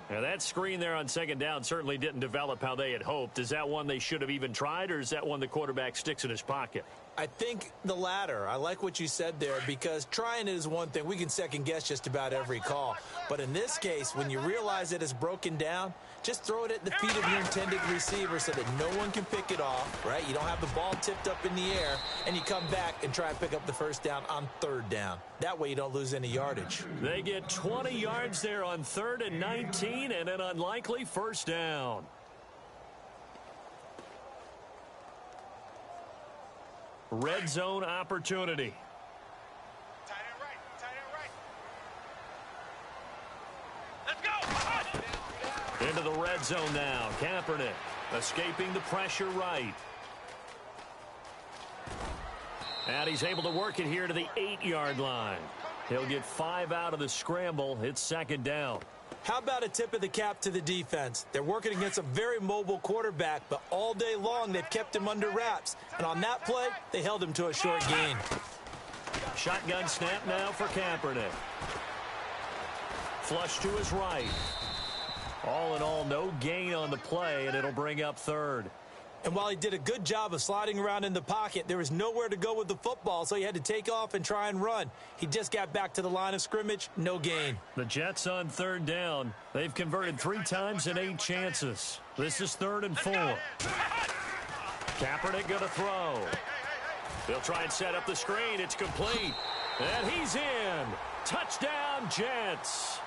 Now, that screen there on second down certainly didn't develop how they had hoped. Is that one they should have even tried, or is that one the quarterback sticks in his pocket? I think the latter. I like what you said there because trying it is one thing. We can second-guess just about every call. But in this case, when you realize that it's broken down, just throw it at the feet of your intended receiver so that no one can pick it off, right? You don't have the ball tipped up in the air, and you come back and try and pick up the first down on third down. That way you don't lose any yardage. They get 20 yards there on 3rd and 19 and an unlikely first down. Red zone opportunity. Tight end right. Tight end right. Let's go. Into the red zone now. Kaepernick escaping the pressure right. And he's able to work it here to the 8-yard line. He'll get 5 out of the scramble. It's 2nd down. How about a tip of the cap to the defense? They're working against a very mobile quarterback, but all day long they've kept him under wraps. And on that play, they held him to a short gain. Shotgun snap now for Kaepernick. Flush to his right. All in all, no gain on the play, and it'll bring up 3rd. And while he did a good job of sliding around in the pocket, there was nowhere to go with the football, so he had to take off and try and run. He just got back to the line of scrimmage, no gain. The Jets on 3rd down. They've converted 3 times in 8 chances. This is 3rd and 4. Kaepernick going to throw. They'll try and set up the screen. It's complete. And he's in. Touchdown, Jets.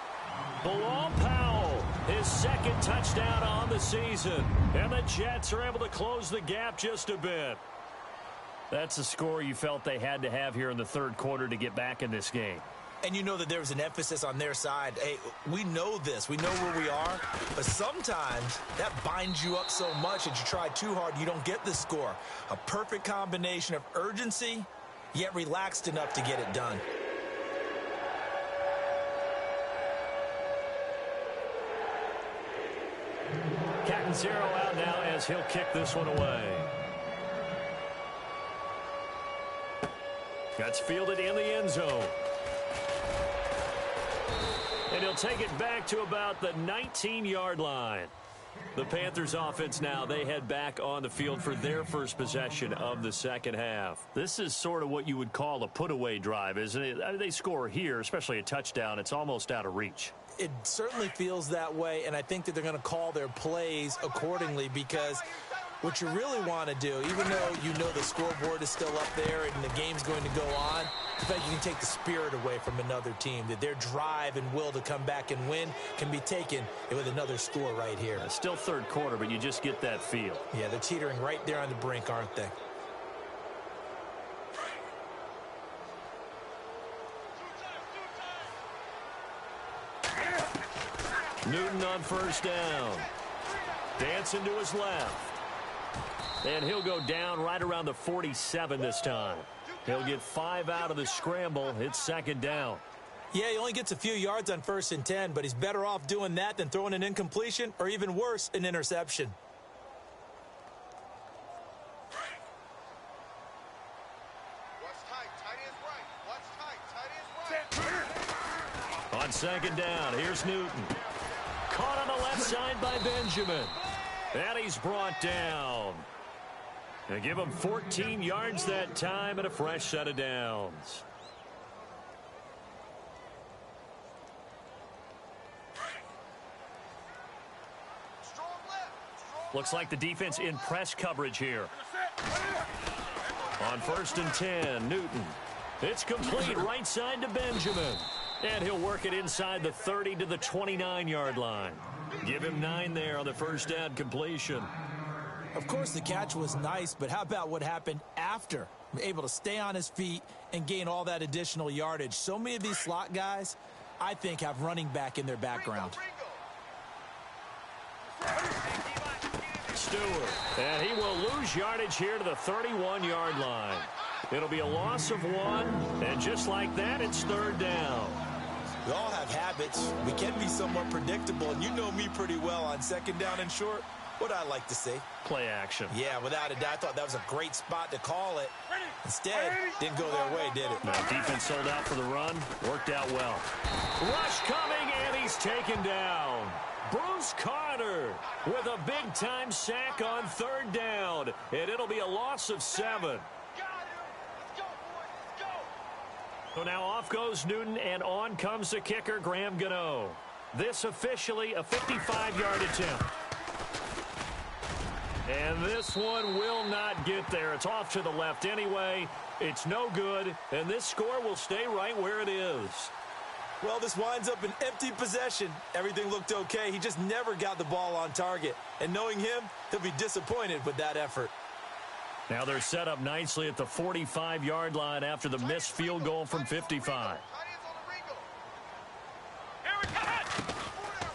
Bilal Powell, his 2nd touchdown on the season. And the Jets are able to close the gap just a bit. That's a score you felt they had to have here in the 3rd quarter to get back in this game. And you know that there was an emphasis on their side. Hey, we know this. We know where we are. But sometimes that binds you up so much that you try too hard, you don't get the score. A perfect combination of urgency, yet relaxed enough to get it done. Catanzaro out now as he'll kick this one away. That's fielded in the end zone. And he'll take it back to about the 19-yard line. The Panthers offense now, they head back on the field for their first possession of the 2nd half. This is sort of what you would call a put-away drive, isn't it? I mean, they score here, especially a touchdown. It's almost out of reach. It certainly feels that way, and I think that they're going to call their plays accordingly because what you really want to do, even though you know the scoreboard is still up there and the game's going to go on, the fact you can take the spirit away from another team, that their drive and will to come back and win can be taken with another score right here. Still 3rd quarter, but you just get that feel. Yeah, they're teetering right there on the brink, aren't they? Newton on 1st down. Dancing to his left. And he'll go down right around the 47 this time. He'll get 5 out of the scramble. It's 2nd down. Yeah, he only gets a few yards on 1st and 10, but he's better off doing that than throwing an incompletion or even worse, an interception. Watch tight. Tight end's right. Watch tight. Tight end's right. On 2nd down, here's Newton. Caught on the left side by Benjamin. And he's brought down. They give him 14 yards that time and a fresh set of downs. Looks like the defense in press coverage here. On 1st and 10, Newton. It's complete right side to Benjamin. And he'll work it inside the 30 to the 29-yard line. Give him 9 there on the first down completion. Of course, the catch was nice, but how about what happened after? Able to stay on his feet and gain all that additional yardage. So many of these slot guys, I think, have running back in their background. Stewart, and he will lose yardage here to the 31-yard line. It'll be a loss of 1, and just like that, it's 3rd down. We all have habits. We can be somewhat predictable, and you know me pretty well on 2nd down and short. What I like to see. Play action. Yeah, without a doubt, I thought that was a great spot to call it. Instead, didn't go their way, did it? Now, defense sold out for the run. Worked out well. Rush coming, and he's taken down. Bruce Carter with a big-time sack on 3rd down, and it'll be a loss of 7. So now off goes Newton, and on comes the kicker, Graham Gano. This officially a 55-yard attempt. And this one will not get there. It's off to the left anyway. It's no good, and this score will stay right where it is. Well, this winds up an empty possession. Everything looked okay. He just never got the ball on target. And knowing him, he'll be disappointed with that effort. Now they're set up nicely at the 45-yard line after the missed field goal from 55.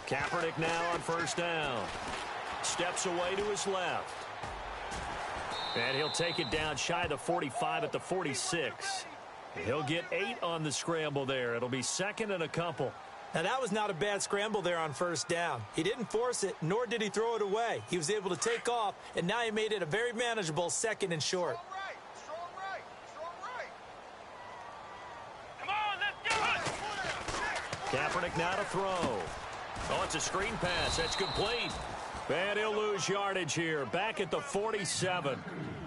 Kaepernick now on first down. Steps away to his left. And he'll take it down shy of the 45 at the 46. He'll get 8 on the scramble there. It'll be second and a couple. Now, that was not a bad scramble there on first down. He didn't force it, nor did he throw it away. He was able to take off, and now he made it a very manageable second and short. Strong right. Come on, let's go. Kaepernick now to throw. Oh, it's a screen pass. That's complete. And he'll lose yardage here. Back at the 47.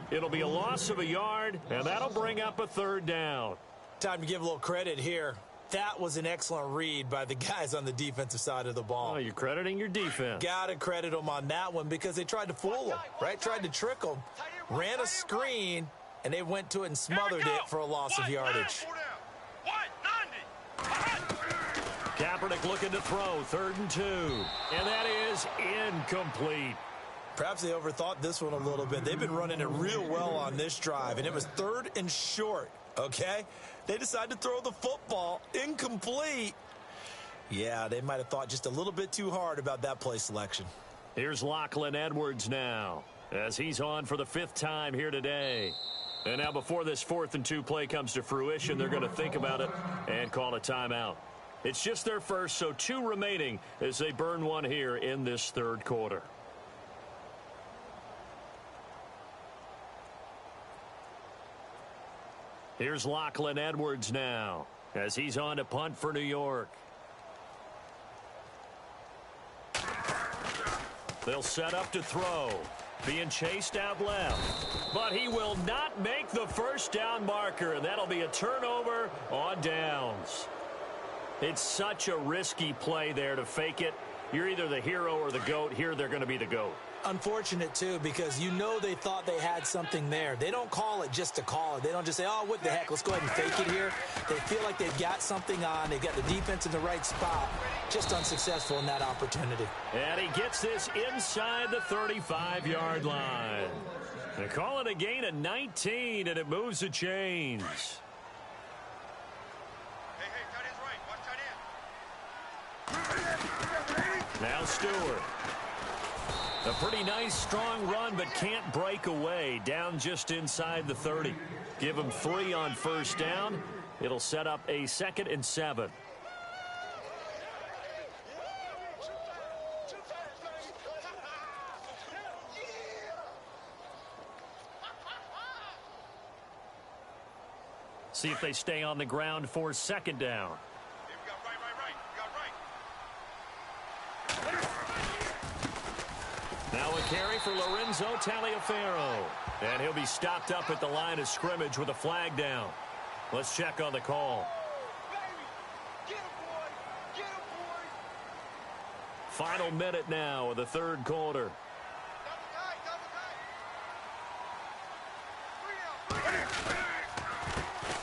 It'll be a loss of a yard, and that'll bring up a third down. Time to give a little credit here. That was an excellent read by the guys on the defensive side of the ball. Oh, you're crediting your defense. Gotta credit them on that one because they tried to fool him, right? Tried to trick him. Ran a screen, and they went to it and smothered it for a loss of yardage. Kaepernick looking to throw, 3rd and 2. And that is incomplete. Perhaps they overthought this one a little bit. They've been running it real well on this drive, and it was 3rd and short, okay? They decided to throw the football incomplete. Yeah, they might have thought just a little bit too hard about that play selection. Here's Lachlan Edwards now as he's on for the 5th time here today. And now before this 4th and 2 play comes to fruition, they're going to think about it and call a timeout. It's just their first, so 2 remaining as they burn one here in this 3rd quarter. Here's Lachlan Edwards now as he's on to punt for New York. They'll set up to throw. Being chased out left. But he will not make the first down marker, and that'll be a turnover on downs. It's such a risky play there to fake it. You're either the hero or the GOAT. Here they're going to be the GOAT. Unfortunate, too, because you know they thought they had something there. They don't call it just to call it. They don't just say, oh, what the heck, let's go ahead and fake it here. They feel like they've got something on. They've got the defense in the right spot. Just unsuccessful in that opportunity. And he gets this inside the 35-yard line. They call it a gain of 19, and it moves the chains. Now Stewart. A pretty nice, strong run, but can't break away. Down just inside the 30. Give him 3 on first down. It'll set up a 2nd and 7. See if they stay on the ground for 2nd down. Now a carry for Lorenzo Taliaferro. And he'll be stopped up at the line of scrimmage with a flag down. Let's check on the call. Final minute now of the 3rd quarter.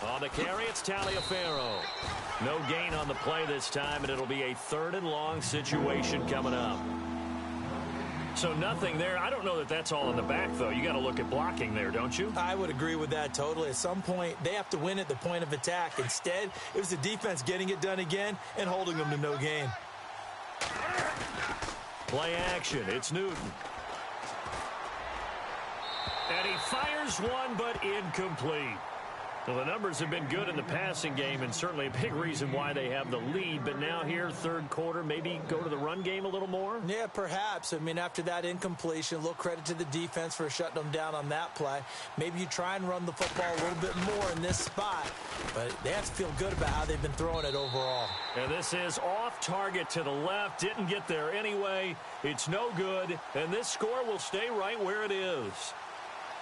On the carry, it's Taliaferro. No gain on the play this time, and it'll be a 3rd and long situation coming up. So nothing there. I don't know that that's all in the back, though. You got to look at blocking there, don't you? I would agree with that totally. At some point, they have to win at the point of attack. Instead, it was the defense getting it done again and holding them to no gain. Play action. It's Newton. And he fires one, but incomplete. Well, the numbers have been good in the passing game, and certainly a big reason why they have the lead. But now here, 3rd quarter, maybe go to the run game a little more? Yeah, perhaps. I mean, after that incompletion, a little credit to the defense for shutting them down on that play. Maybe you try and run the football a little bit more in this spot. But they have to feel good about how they've been throwing it overall. And this is off target to the left. Didn't get there anyway. It's no good. And this score will stay right where it is.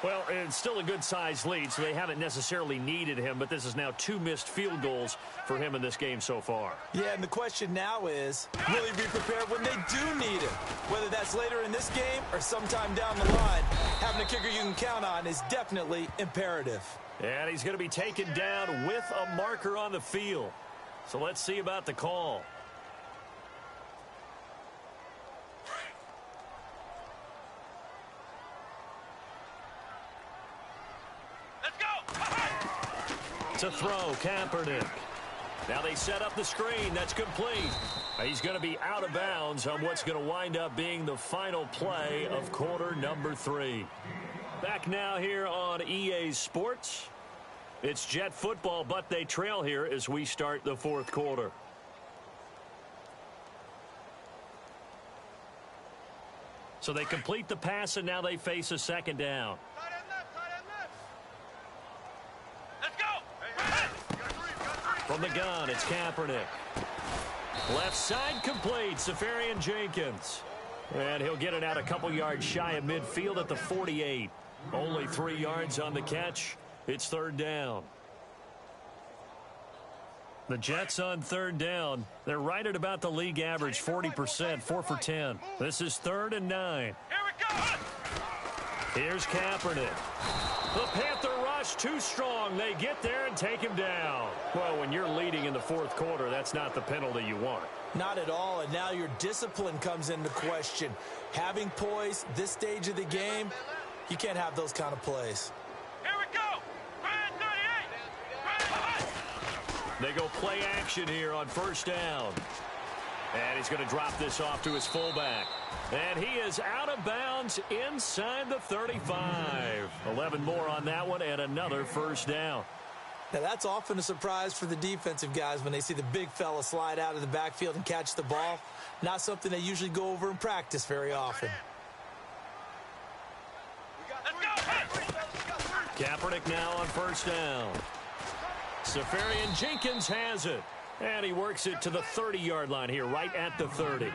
Well, it's still a good-sized lead, so they haven't necessarily needed him, but this is now 2 missed field goals for him in this game so far. Yeah, and the question now is, will he be prepared when they do need him? Whether that's later in this game or sometime down the line, having a kicker you can count on is definitely imperative. And he's going to be taken down with a marker on the field. So let's see about the call. To throw, Kaepernick. Now they set up the screen. That's complete. He's going to be out of bounds on what's going to wind up being the final play of quarter number 3. Back now here on EA Sports. It's Jet football, but they trail here as we start the 4th quarter. So they complete the pass, and now they face a 2nd down. From the gun, it's Kaepernick. Left side complete, Safarian Jenkins. And he'll get it out a couple yards shy of midfield at the 48. Only 3 yards on the catch. It's 3rd down. The Jets on 3rd down. They're right at about the league average, 40%, 4 for 10. This is 3rd and 9. Here we go. Here's Kaepernick. The Panther rush too strong. They get there and take him down. Well, when you're leading in the 4th quarter, that's not the penalty you want. Not at all, and now your discipline comes into question. Having poise this stage of the game, you can't have those kind of plays. Here we go. Red 38. They go play action here on 1st down. And he's going to drop this off to his fullback. And he is out of bounds inside the 35. 11 more on that one and another 1st down. Now, that's often a surprise for the defensive guys when they see the big fella slide out of the backfield and catch the ball. Not something they usually go over in practice very often. Kaepernick now on 1st down. Safarian Jenkins has it. And he works it to the 30-yard line here, right at the 30.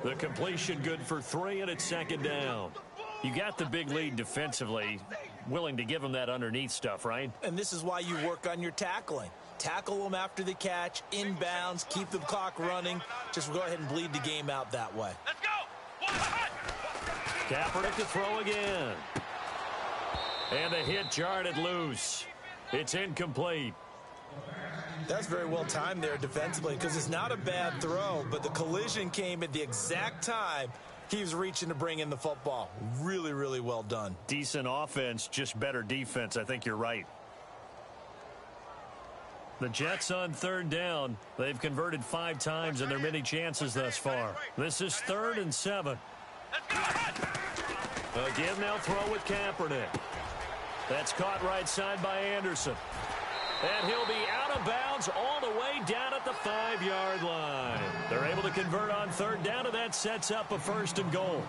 The completion good for 3, and it's 2nd down. You got the big lead defensively. Willing to give him that underneath stuff, right? And this is why you work on your tackling. Tackle them after the catch, inbounds, keep the clock running. Just go ahead and bleed the game out that way. Let's go. Kaepernick to throw again. And the hit jarred loose. It's incomplete. That's very well timed there defensively because it's not a bad throw, but the collision came at the exact time he was reaching to bring in the football. Really, really well done. Decent offense, just better defense. I think you're right. The Jets on 3rd down. They've converted 5 times in their many chances thus far. This is 3rd and 7. Again, they'll throw with Kaepernick. That's caught right side by Anderson. And he'll be out of bounds all the way down at the 5-yard line. They're able to convert on 3rd down, and that sets up a 1st and goal.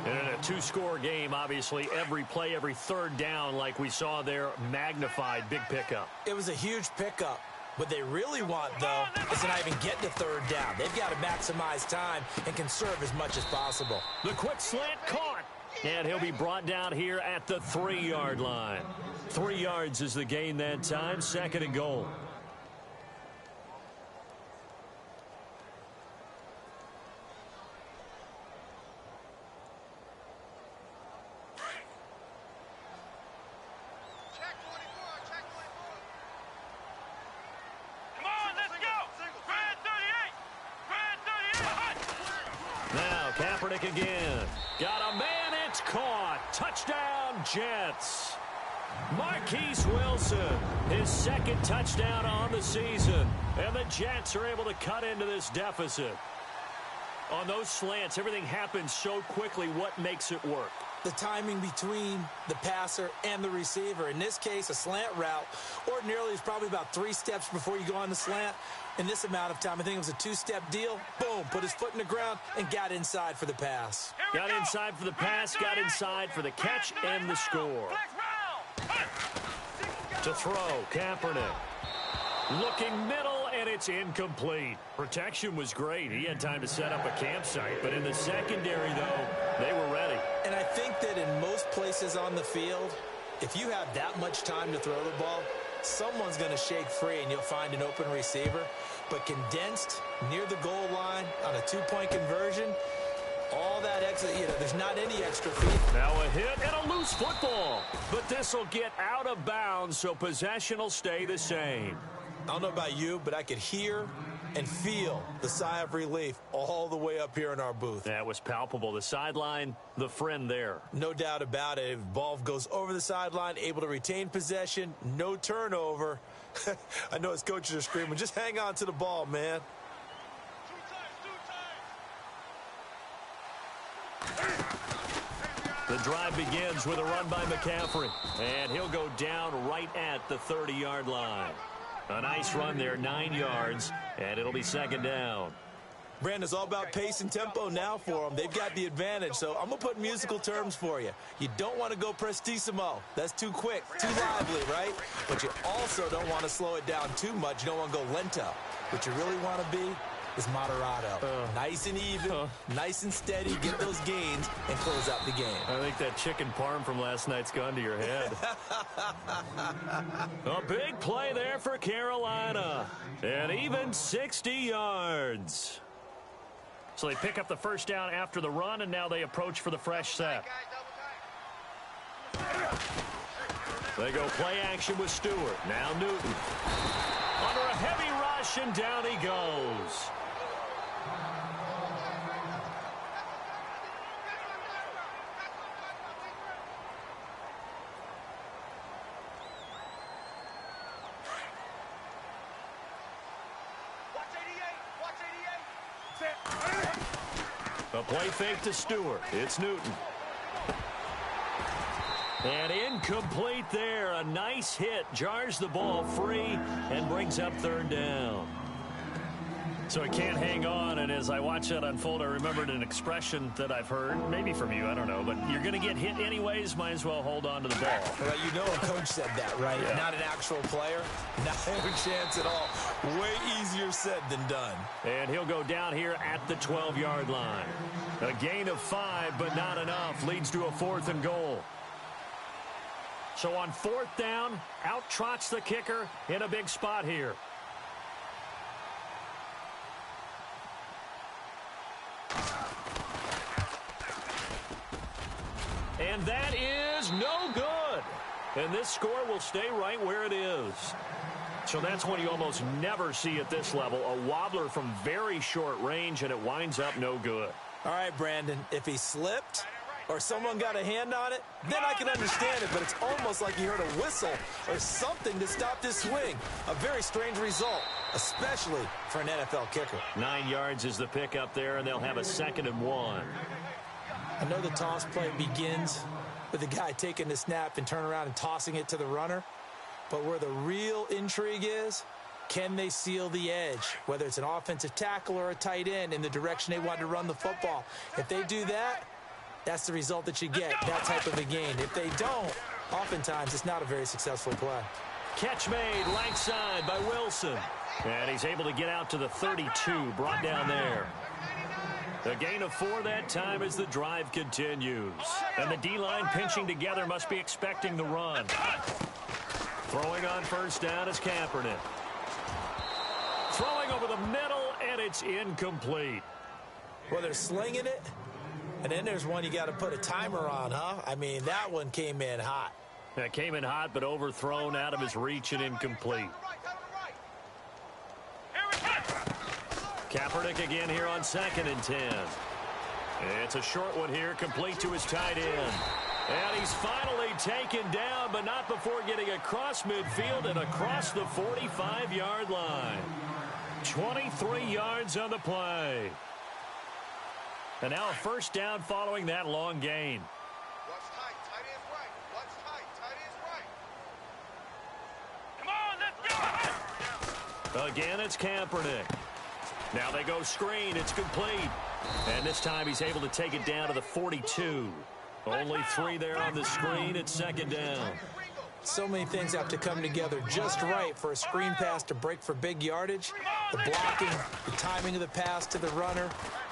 And in a 2-score game, obviously, every play, every 3rd down, like we saw there, magnified, big pickup. It was a huge pickup. What they really want, though, is to not even get to 3rd down. They've got to maximize time and conserve as much as possible. The quick slant caught. And he'll be brought down here at the 3-yard line. 3 yards is the gain that time. 2nd and goal. Check 24, check 24. Come on, let's go. Red 38. Now Kaepernick again. Got a man. It's caught. Touchdown, Jets. Marquise Wilson, his 2nd touchdown on the season. And the Jets are able to cut into this deficit. On those slants, everything happens so quickly. What makes it work? The timing between the passer and the receiver. In this case, a slant route ordinarily is probably about 3 steps before you go on the slant. In this amount of time, I think it was a 2-step deal. Boom, put his foot in the ground and got inside for the pass. Got inside for the pass, got inside for the catch and the score. To throw, Kaepernick. Looking middle, and it's incomplete. Protection was great. He had time to set up a campsite, but in the secondary, though, they were ready. And I think that in most places on the field, If you have that much time to throw the ball, someone's going to shake free and you'll find an open receiver. But condensed near the goal line on a two-point conversion, all that extra, there's not any extra feet. Now a hit and a loose football. But this will get out of bounds, so possession will stay the same. I don't know about you, but I could hear and feel the sigh of relief all the way up here in our booth. That was palpable. The sideline, the friend there. No doubt about it. If ball goes over the sideline, able to retain possession, no turnover. I know his coaches are screaming, just hang on to the ball, man. The drive begins with a run by McCaffrey, and he'll go down right at the 30-yard line. A nice run there, 9 yards, and it'll be second down. Brandon, it's all about pace and tempo now for them. They've got the advantage, so I'm going to put musical terms for you. You don't want to go prestissimo. That's too quick, too lively, right? But you also don't want to slow it down too much. You don't want to go lento. What you really want to be is moderato. Nice and even, nice and steady, get those gains, and close out the game. I think that chicken parm from last night's gone to your head. A big play there for Carolina. And even 60 yards. So they pick up the first down after the run, and now they approach for the fresh set. They go play action with Stewart. Now Newton. Under a heavy rush, and down he goes. A play fake to Stewart. It's Newton. And incomplete there. A nice hit. Jars the ball free and brings up third down. So he can't hang on, and as I watch that unfold, I remembered an expression that I've heard, maybe from you, I don't know, but you're going to get hit anyways, might as well hold on to the ball. Well, you know a coach said that, right? Yeah. Not an actual player. Not a chance at all. Way easier said than done. And he'll go down here at the 12-yard line. A gain of 5, but not enough. Leads to a 4th and goal. So on 4th down, out trots the kicker in a big spot here. And that is no good. And this score will stay right where it is. So that's one you almost never see at this level. A wobbler from very short range, and it winds up no good. All right, Brandon, if he slipped or someone got a hand on it, then I can understand it. But it's almost like he heard a whistle or something to stop this swing. A very strange result, especially for an NFL kicker. 9 yards is the pickup there, and they'll have a 2nd and 1. I know the toss play begins with the guy taking the snap and turn around and tossing it to the runner. But where the real intrigue is, can they seal the edge? Whether it's an offensive tackle or a tight end in the direction they want to run the football. If they do that, that's the result that you get, that type of a gain. If they don't, oftentimes it's not a very successful play. Catch made, right side by Wilson. And he's able to get out to the 32, brought down there. A gain of 4 that time as the drive continues. And the D-line pinching together must be expecting the run. Throwing on first down is Kaepernick. Throwing over the middle, and it's incomplete. Well, they're slinging it, and then there's one you got to put a timer on, huh? I mean, that one came in hot. That came in hot, but overthrown out of his reach and incomplete. Kaepernick again here on 2nd and 10. It's a short one here, complete to his tight end. And he's finally taken down, but not before getting across midfield and across the 45-yard line. 23 yards on the play. And now a first down following that long gain. Watch tight, tight end's right. Watch tight, tight end's right. Come on, let's go. Again, it's Kaepernick. Now they go screen. It's complete. And this time he's able to take it down to the 42. Only 3 there on the screen. It's 2nd down. So many things have to come together just right for a screen pass to break for big yardage. The blocking, the timing of the pass to the runner,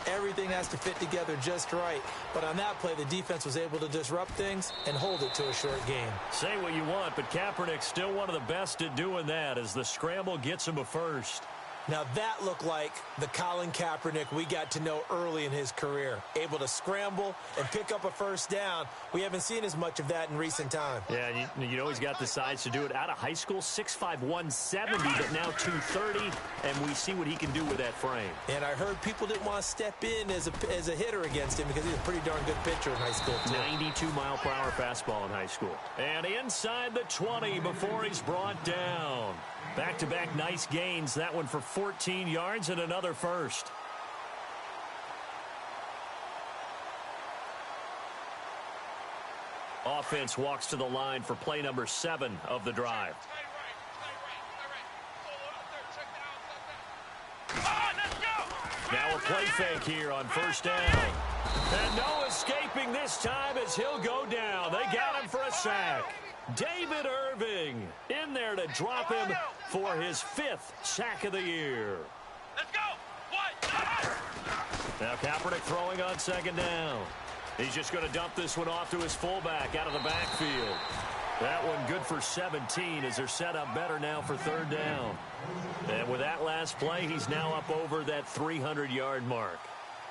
everything has to fit together just right. But on that play, the defense was able to disrupt things and hold it to a short game. Say what you want, but Kaepernick's still one of the best at doing that as the scramble gets him a first. Now that looked like the Colin Kaepernick we got to know early in his career. Able to scramble and pick up a first down. We haven't seen as much of that in recent time. Yeah, you know he's got the size to do it. Out of high school, 6'5", 170, but now 230, and we see what he can do with that frame. And I heard people didn't want to step in as a hitter against him because he's a pretty darn good pitcher in high school, too. 92-mile-per-hour fastball in high school. And inside the 20 before he's brought down. Back-to-back nice gains. That one for 14 yards and another first. Offense walks to the line for play number 7 of the drive. Now a play fake here on first down. And no escaping this time as he'll go down. They got him for a sack. David Irving in there to drop him for his 5th sack of the year. Let's go. Now Kaepernick throwing on second down. He's just going to dump this one off to his fullback out of the backfield. That one good for 17 as they're set up better now for third down. And with that last play, he's now up over that 300-yard mark.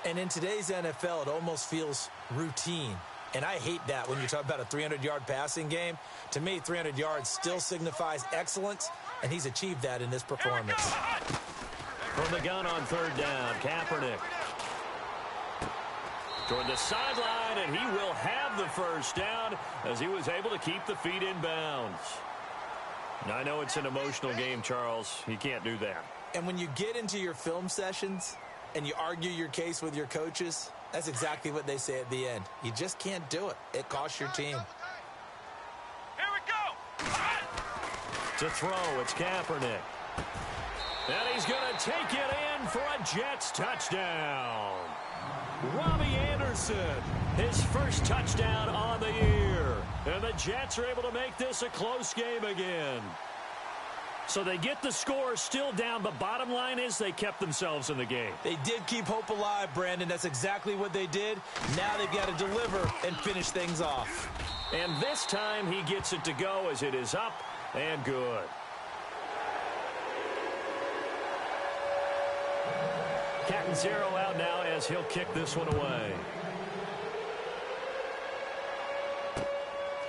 And in today's NFL, it almost feels routine. And I hate that when you talk about a 300-yard passing game. To me, 300 yards still signifies excellence, and he's achieved that in this performance. From the gun on third down, Kaepernick toward the sideline, and he will have the first down as he was able to keep the feet in bounds. Now, I know it's an emotional game, Charles. You can't do that. And when you get into your film sessions and you argue your case with your coaches, that's exactly what they say at the end. You just can't do it. It costs your team. Here we go. To throw, it's Kaepernick. And he's going to take it in for a Jets touchdown. Robbie Anderson, his first touchdown on the year. And the Jets are able to make this a close game again. So they get the score still down, but bottom line is they kept themselves in the game. They did keep hope alive, Brandon. That's exactly what they did. Now they've got to deliver and finish things off. And this time he gets it to go as it is up and good. Catanzaro out now as he'll kick this one away.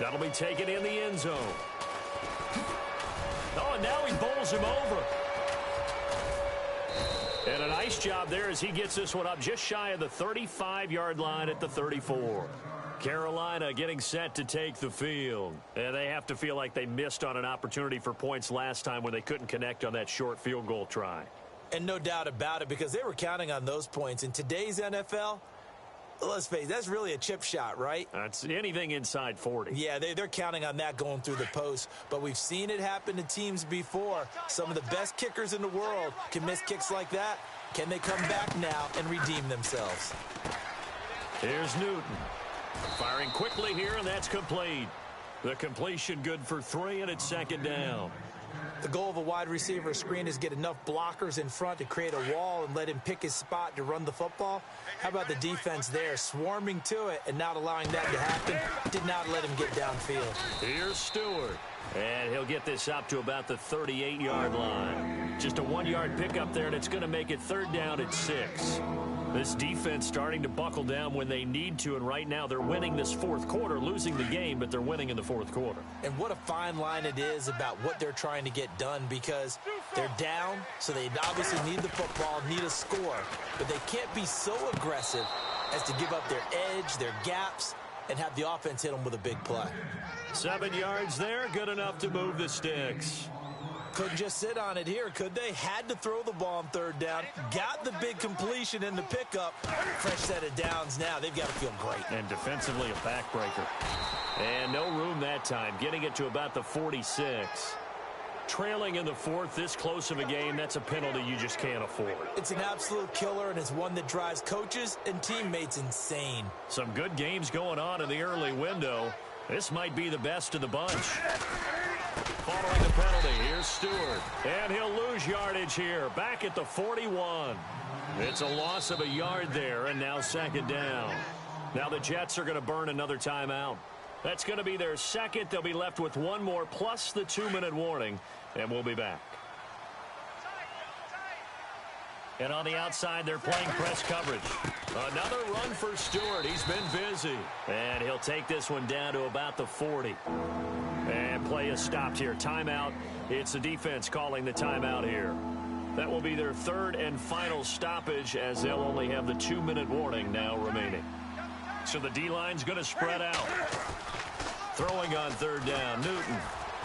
That'll be taken in the end zone. Oh, and now he bowls him over. And a nice job there as he gets this one up just shy of the 35-yard line at the 34. Carolina getting set to take the field. And they have to feel like they missed on an opportunity for points last time when they couldn't connect on that short field goal try. And no doubt about it, because they were counting on those points. In today's NFL, let's face it, that's really a chip shot, right? That's anything inside 40. Yeah, they're counting on that going through the post. But we've seen it happen to teams before. Some of the best kickers in the world can miss kicks like that. Can they come back now and redeem themselves? Here's Newton. Firing quickly here, and that's complete. The completion good for 3, and it's second down. The goal of a wide receiver screen is get enough blockers in front to create a wall and let him pick his spot to run the football. How about the defense there, swarming to it and not allowing that to happen? Did not let him get downfield. Here's Stewart. And he'll get this up to about the 38-yard line. Just a 1-yard pickup there, and it's going to make it third down at 6. This defense starting to buckle down when they need to, and right now they're winning this fourth quarter, losing the game, but they're winning in the fourth quarter. And what a fine line it is about what they're trying to get done, because they're down, so they obviously need the football, need a score, but they can't be so aggressive as to give up their edge, their gaps, and have the offense hit them with a big play. 7 yards there, good enough to move the sticks. Couldn't just sit on it here, could they? Had to throw the ball on third down. Got the big completion in the pickup. Fresh set of downs now. They've got to feel great. And defensively a backbreaker. And no room that time. Getting it to about the 46. Trailing in the fourth, this close of a game, that's a penalty you just can't afford. It's an absolute killer, and it's one that drives coaches and teammates insane. Some good games going on in the early window. This might be the best of the bunch. Following the penalty, here's Stewart. And he'll lose yardage here, back at the 41. It's a loss of a yard there, and now second down. Now the Jets are going to burn another timeout. That's going to be their second. They'll be left with one more, plus the 2-minute warning, and we'll be back. And on the outside, they're playing press coverage. Another run for Stewart. He's been busy. And he'll take this one down to about the 40. And play is stopped here. Timeout. It's the defense calling the timeout here. That will be their third and final stoppage, as they'll only have the 2-minute warning now remaining. So the D-line's going to spread out. Throwing on third down. Newton.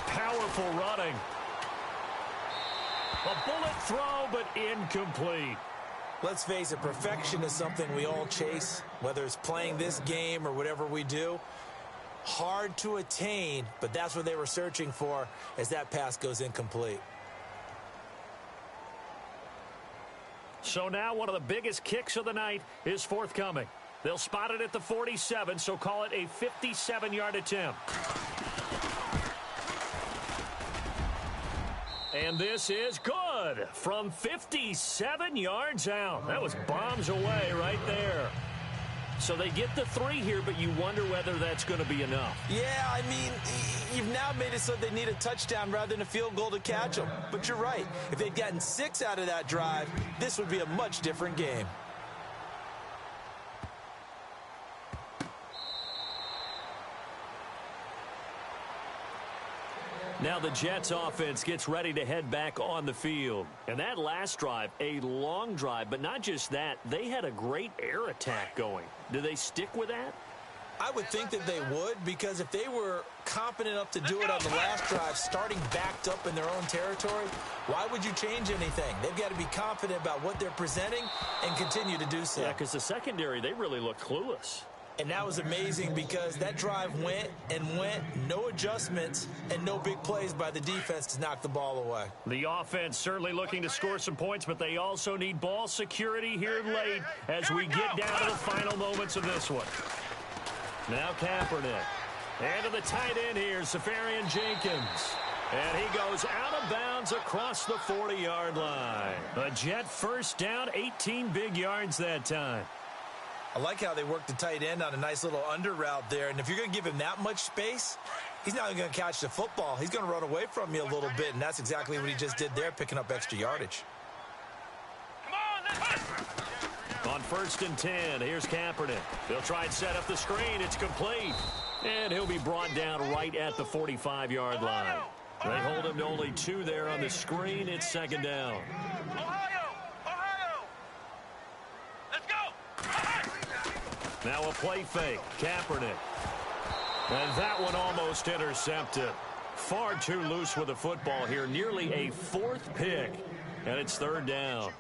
Powerful running. A bullet throw, but incomplete. Let's face it, perfection is something we all chase, whether it's playing this game or whatever we do. Hard to attain, but that's what they were searching for as that pass goes incomplete. So now one of the biggest kicks of the night is forthcoming. They'll spot it at the 47, so call it a 57-yard attempt. And this is good from 57 yards out. That was bombs away right there. So they get the 3 here, but you wonder whether that's going to be enough. Yeah, I mean, you've now made it so they need a touchdown rather than a field goal to catch them. But you're right. If they'd gotten 6 out of that drive, this would be a much different game. Now the Jets offense gets ready to head back on the field. And that last drive, a long drive, but not just that, they had a great air attack going. Do they stick with that? I would think that they would, because if they were confident enough to do it on the last drive, starting backed up in their own territory, why would you change anything? They've got to be confident about what they're presenting and continue to do so. Yeah, because the secondary, they really looked clueless. And that was amazing because that drive went and went, no adjustments, and no big plays by the defense to knock the ball away. The offense certainly looking to score some points, but they also need ball security here late as we get down to the final moments of this one. Now Kaepernick. And to the tight end here, Safarian Jenkins. And he goes out of bounds across the 40-yard line. A Jet first down, 18 big yards that time. I like how they work the tight end on a nice little under route there. And if you're going to give him that much space, he's not going to catch the football. He's going to run away from you a little bit, and that's exactly what he just did there, picking up extra yardage. On 1st and 10, here's Kaepernick. They'll try and set up the screen. It's complete. And he'll be brought down right at the 45-yard line. They hold him to only 2 there on the screen. It's second down. Now a play fake. Kaepernick. And that one almost intercepted. Far too loose with the football here. Nearly a 4th pick. And it's third down.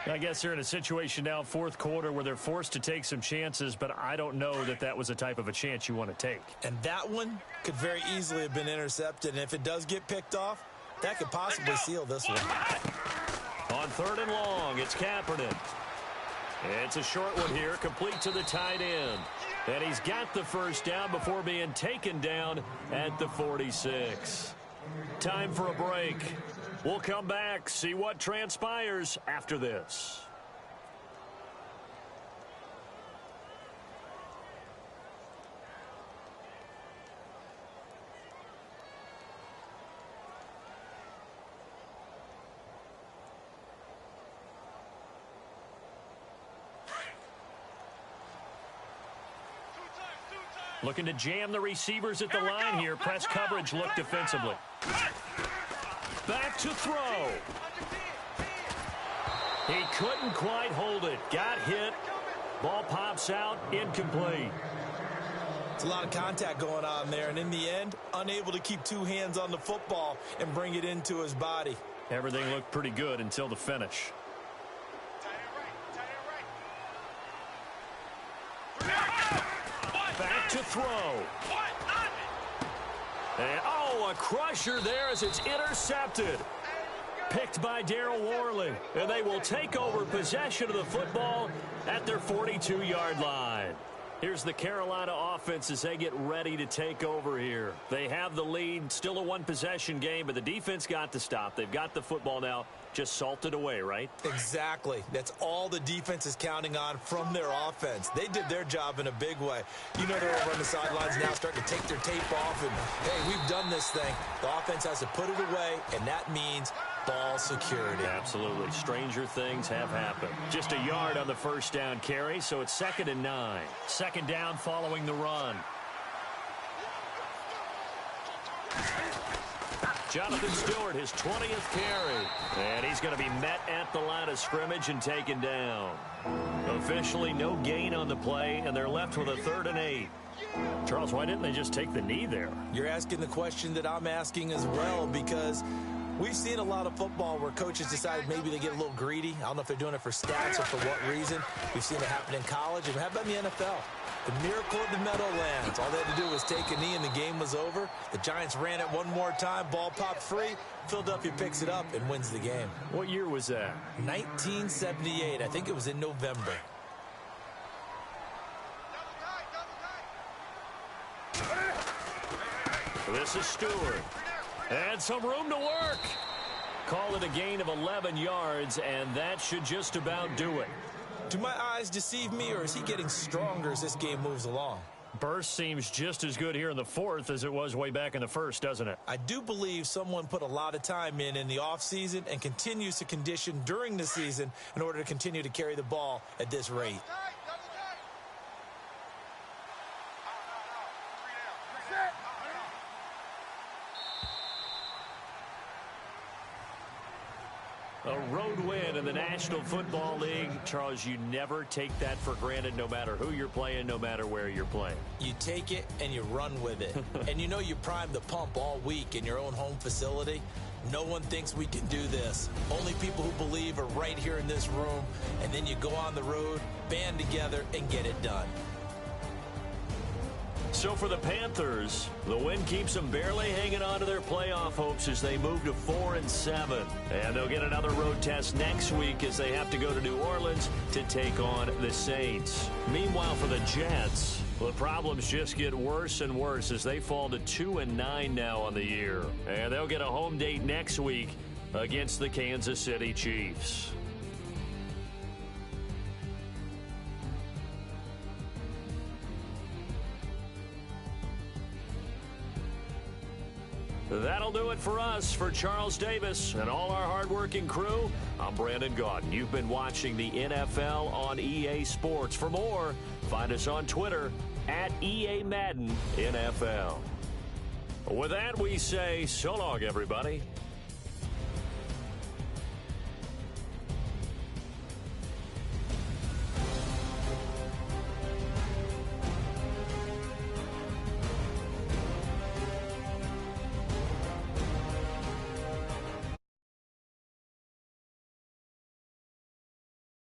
I guess they're in a situation now, 4th quarter, where they're forced to take some chances, but I don't know that that was the type of a chance you want to take. And that one could very easily have been intercepted. And if it does get picked off, that could possibly seal this one. On 3rd and long, it's Kaepernick. It's a short one here, complete to the tight end. And he's got the first down before being taken down at the 46. Time for a break. We'll come back, see what transpires after this. Looking to jam the receivers at the line here. Press coverage look defensively. Back to throw. He couldn't quite hold it. Got hit. Ball pops out. Incomplete. It's a lot of contact going on there, and in the end, unable to keep 2 hands on the football and bring it into his body. Everything looked pretty good until the finish. Back to throw. And, a crusher there as it's intercepted. Picked by Darryl Worley. And they will take over possession of the football at their 42-yard line. Here's the Carolina offense as they get ready to take over here. They have the lead, still a one-possession game, but the defense got to stop. They've got the football now, just salted away, right? Exactly. That's all the defense is counting on from their offense. They did their job in a big way. You know they're over on the sidelines now starting to take their tape off, and, hey, we've done this thing. The offense has to put it away, and that means ball security. Absolutely. Stranger things have happened. Just a yard on the first down carry, so it's 2nd and 9. Second down following the run. Jonathan Stewart, his 20th carry. And he's going to be met at the line of scrimmage and taken down. Officially no gain on the play, and they're left with a 3rd and 8. Charles, why didn't they just take the knee there? You're asking the question that I'm asking as well, because we've seen a lot of football where coaches decide maybe they get a little greedy. I don't know if they're doing it for stats or for what reason. We've seen it happen in college. And how about in the NFL? The miracle of the Meadowlands. All they had to do was take a knee and the game was over. The Giants ran it one more time. Ball popped free. Philadelphia picks it up and wins the game. What year was that? 1978. I think it was in November. This is Stewart. And some room to work. Call it a gain of 11 yards, and that should just about do it. Do my eyes deceive me, or is he getting stronger as this game moves along? Burst seems just as good here in the 4th as it was way back in the 1st, doesn't it? I do believe someone put a lot of time in the offseason and continues to condition during the season in order to continue to carry the ball at this rate. A road win in the National Football League. Charles, you never take that for granted, no matter who you're playing, no matter where you're playing. You take it and you run with it. And you know you primed the pump all week in your own home facility. No one thinks we can do this. Only people who believe are right here in this room. And then you go on the road, band together, and get it done. So for the Panthers, the win keeps them barely hanging on to their playoff hopes as they move to 4-7. And they'll get another road test next week as they have to go to New Orleans to take on the Saints. Meanwhile, for the Jets, the problems just get worse and worse as they fall to 2-9 now on the year. And they'll get a home date next week against the Kansas City Chiefs. That'll do it for us. For Charles Davis and all our hardworking crew, I'm Brandon Gaudin. You've been watching the NFL on EA Sports. For more, find us on Twitter at EA Madden NFL. With that, we say so long, everybody.